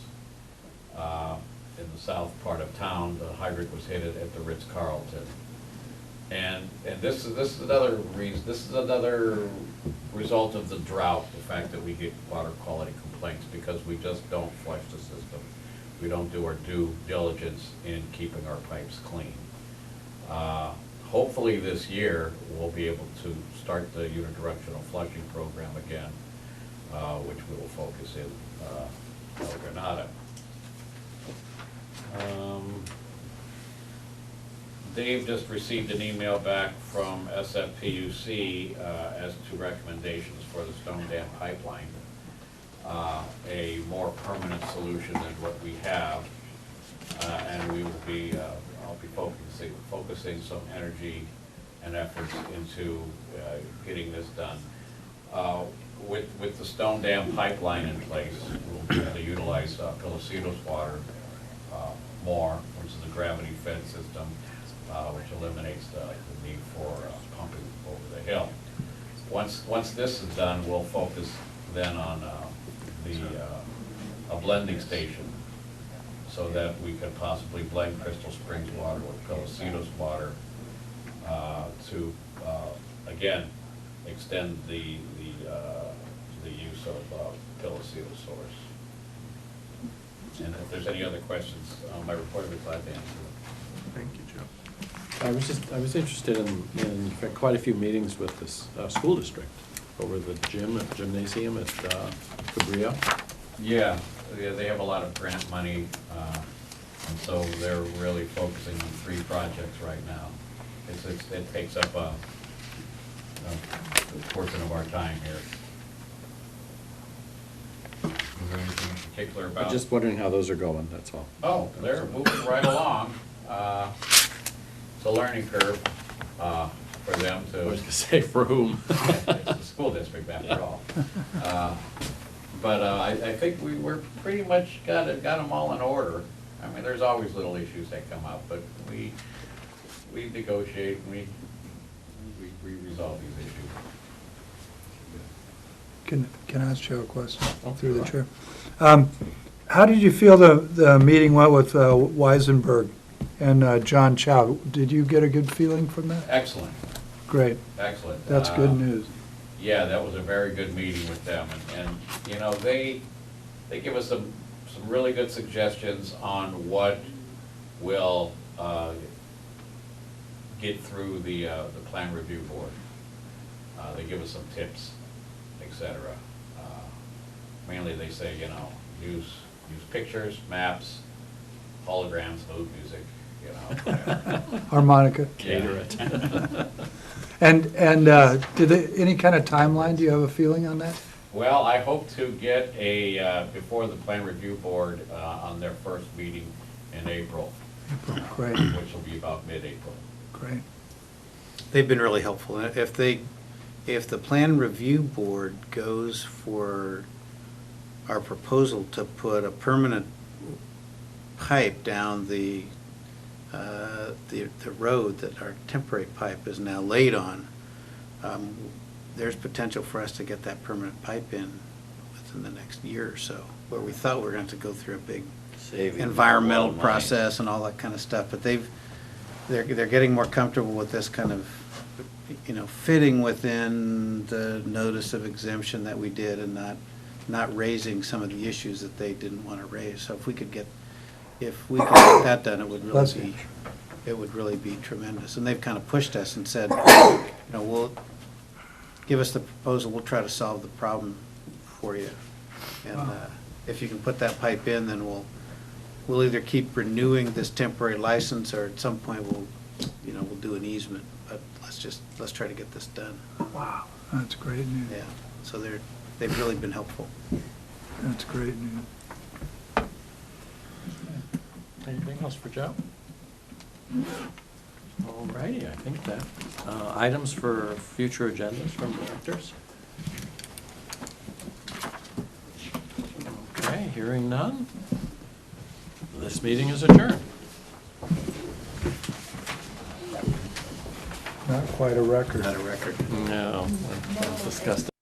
In the south part of town, the hydrant was hit at the Ritz-Carlton. And this is another reason, this is another result of the drought, the fact that we get water quality complaints, because we just don't flush the system. We don't do our due diligence in keeping our pipes clean. Hopefully this year, we'll be able to start the unidirectional flushing program again, which we will focus in El Granada. Dave just received an email back from SFPUC as to recommendations for the Stone Dam pipeline, a more permanent solution than what we have, and we will be, I'll be focusing some energy and efforts into getting this done. With the Stone Dam pipeline in place, we'll be able to utilize Pilocitos water more, which is a gravity-fed system, which eliminates the need for pumping over the hill. Once this is done, we'll focus then on a blending station, so that we could possibly blend Crystal Springs water with Pilocitos water to again extend the use of Pilocitos source. And if there's any other questions on my report, I'd be glad to answer them. Thank you, Joe. I was interested in fact, quite a few meetings with this school district over the gymnasium at Cabrillo. Yeah, they have a lot of grant money, and so they're really focusing on 3 projects right now. It takes up a portion of our time here. Is there anything in particular about? I'm just wondering how those are going, that's all. Oh, they're moving right along. It's a learning curve for them to. I was gonna say, for whom? It's the school district after all. But I think we're pretty much got them all in order. I mean, there's always little issues that come up, but we negotiate, and we resolve these issues. Can I ask you a question Oh, through the sure. chair? How did you feel the meeting went with Weisenberg and John Chow? Did you get a good feeling from that? Excellent, Great. excellent. That's good news. Yeah, that was a very good meeting with them, and they give us some really good suggestions on what will get through the plan review board. They give us some tips, etc. Mainly they say, use pictures, maps, holograms, mood music, whatever. Harmonica. Cater it. And did they, any kind of timeline, do you have a feeling on that? Well, I hope to get before the plan review board on their first meeting in April. Great, Which will be about mid-April. great. They've been really helpful. If if the Plan Review Board goes for our proposal to put a permanent pipe down the road that our temporary pipe is now laid on, there's potential for us to get that permanent pipe in within the next year or so, where we thought we were going to go through a big Saving environmental a lot of money. process and all that kind of stuff, but they're getting more comfortable with this kind of, fitting within the notice of exemption that we did and not raising some of the issues that they didn't want to raise. So if we could get that done, it would really be tremendous. And they've kind of pushed us and said, we'll give us the proposal, we'll try to solve the problem for you. And if you can put that pipe in, then we'll either keep renewing this temporary license, or at some point we'll do an easement. But let's try to get this done. Wow, that's great news. Yeah, so they've really been helpful. That's great news. Anything else for Joe? All righty, I think that, items for future agendas from directors? Okay, hearing none. This meeting is adjourned. Not quite a record. Not a record. No, we'll discuss that.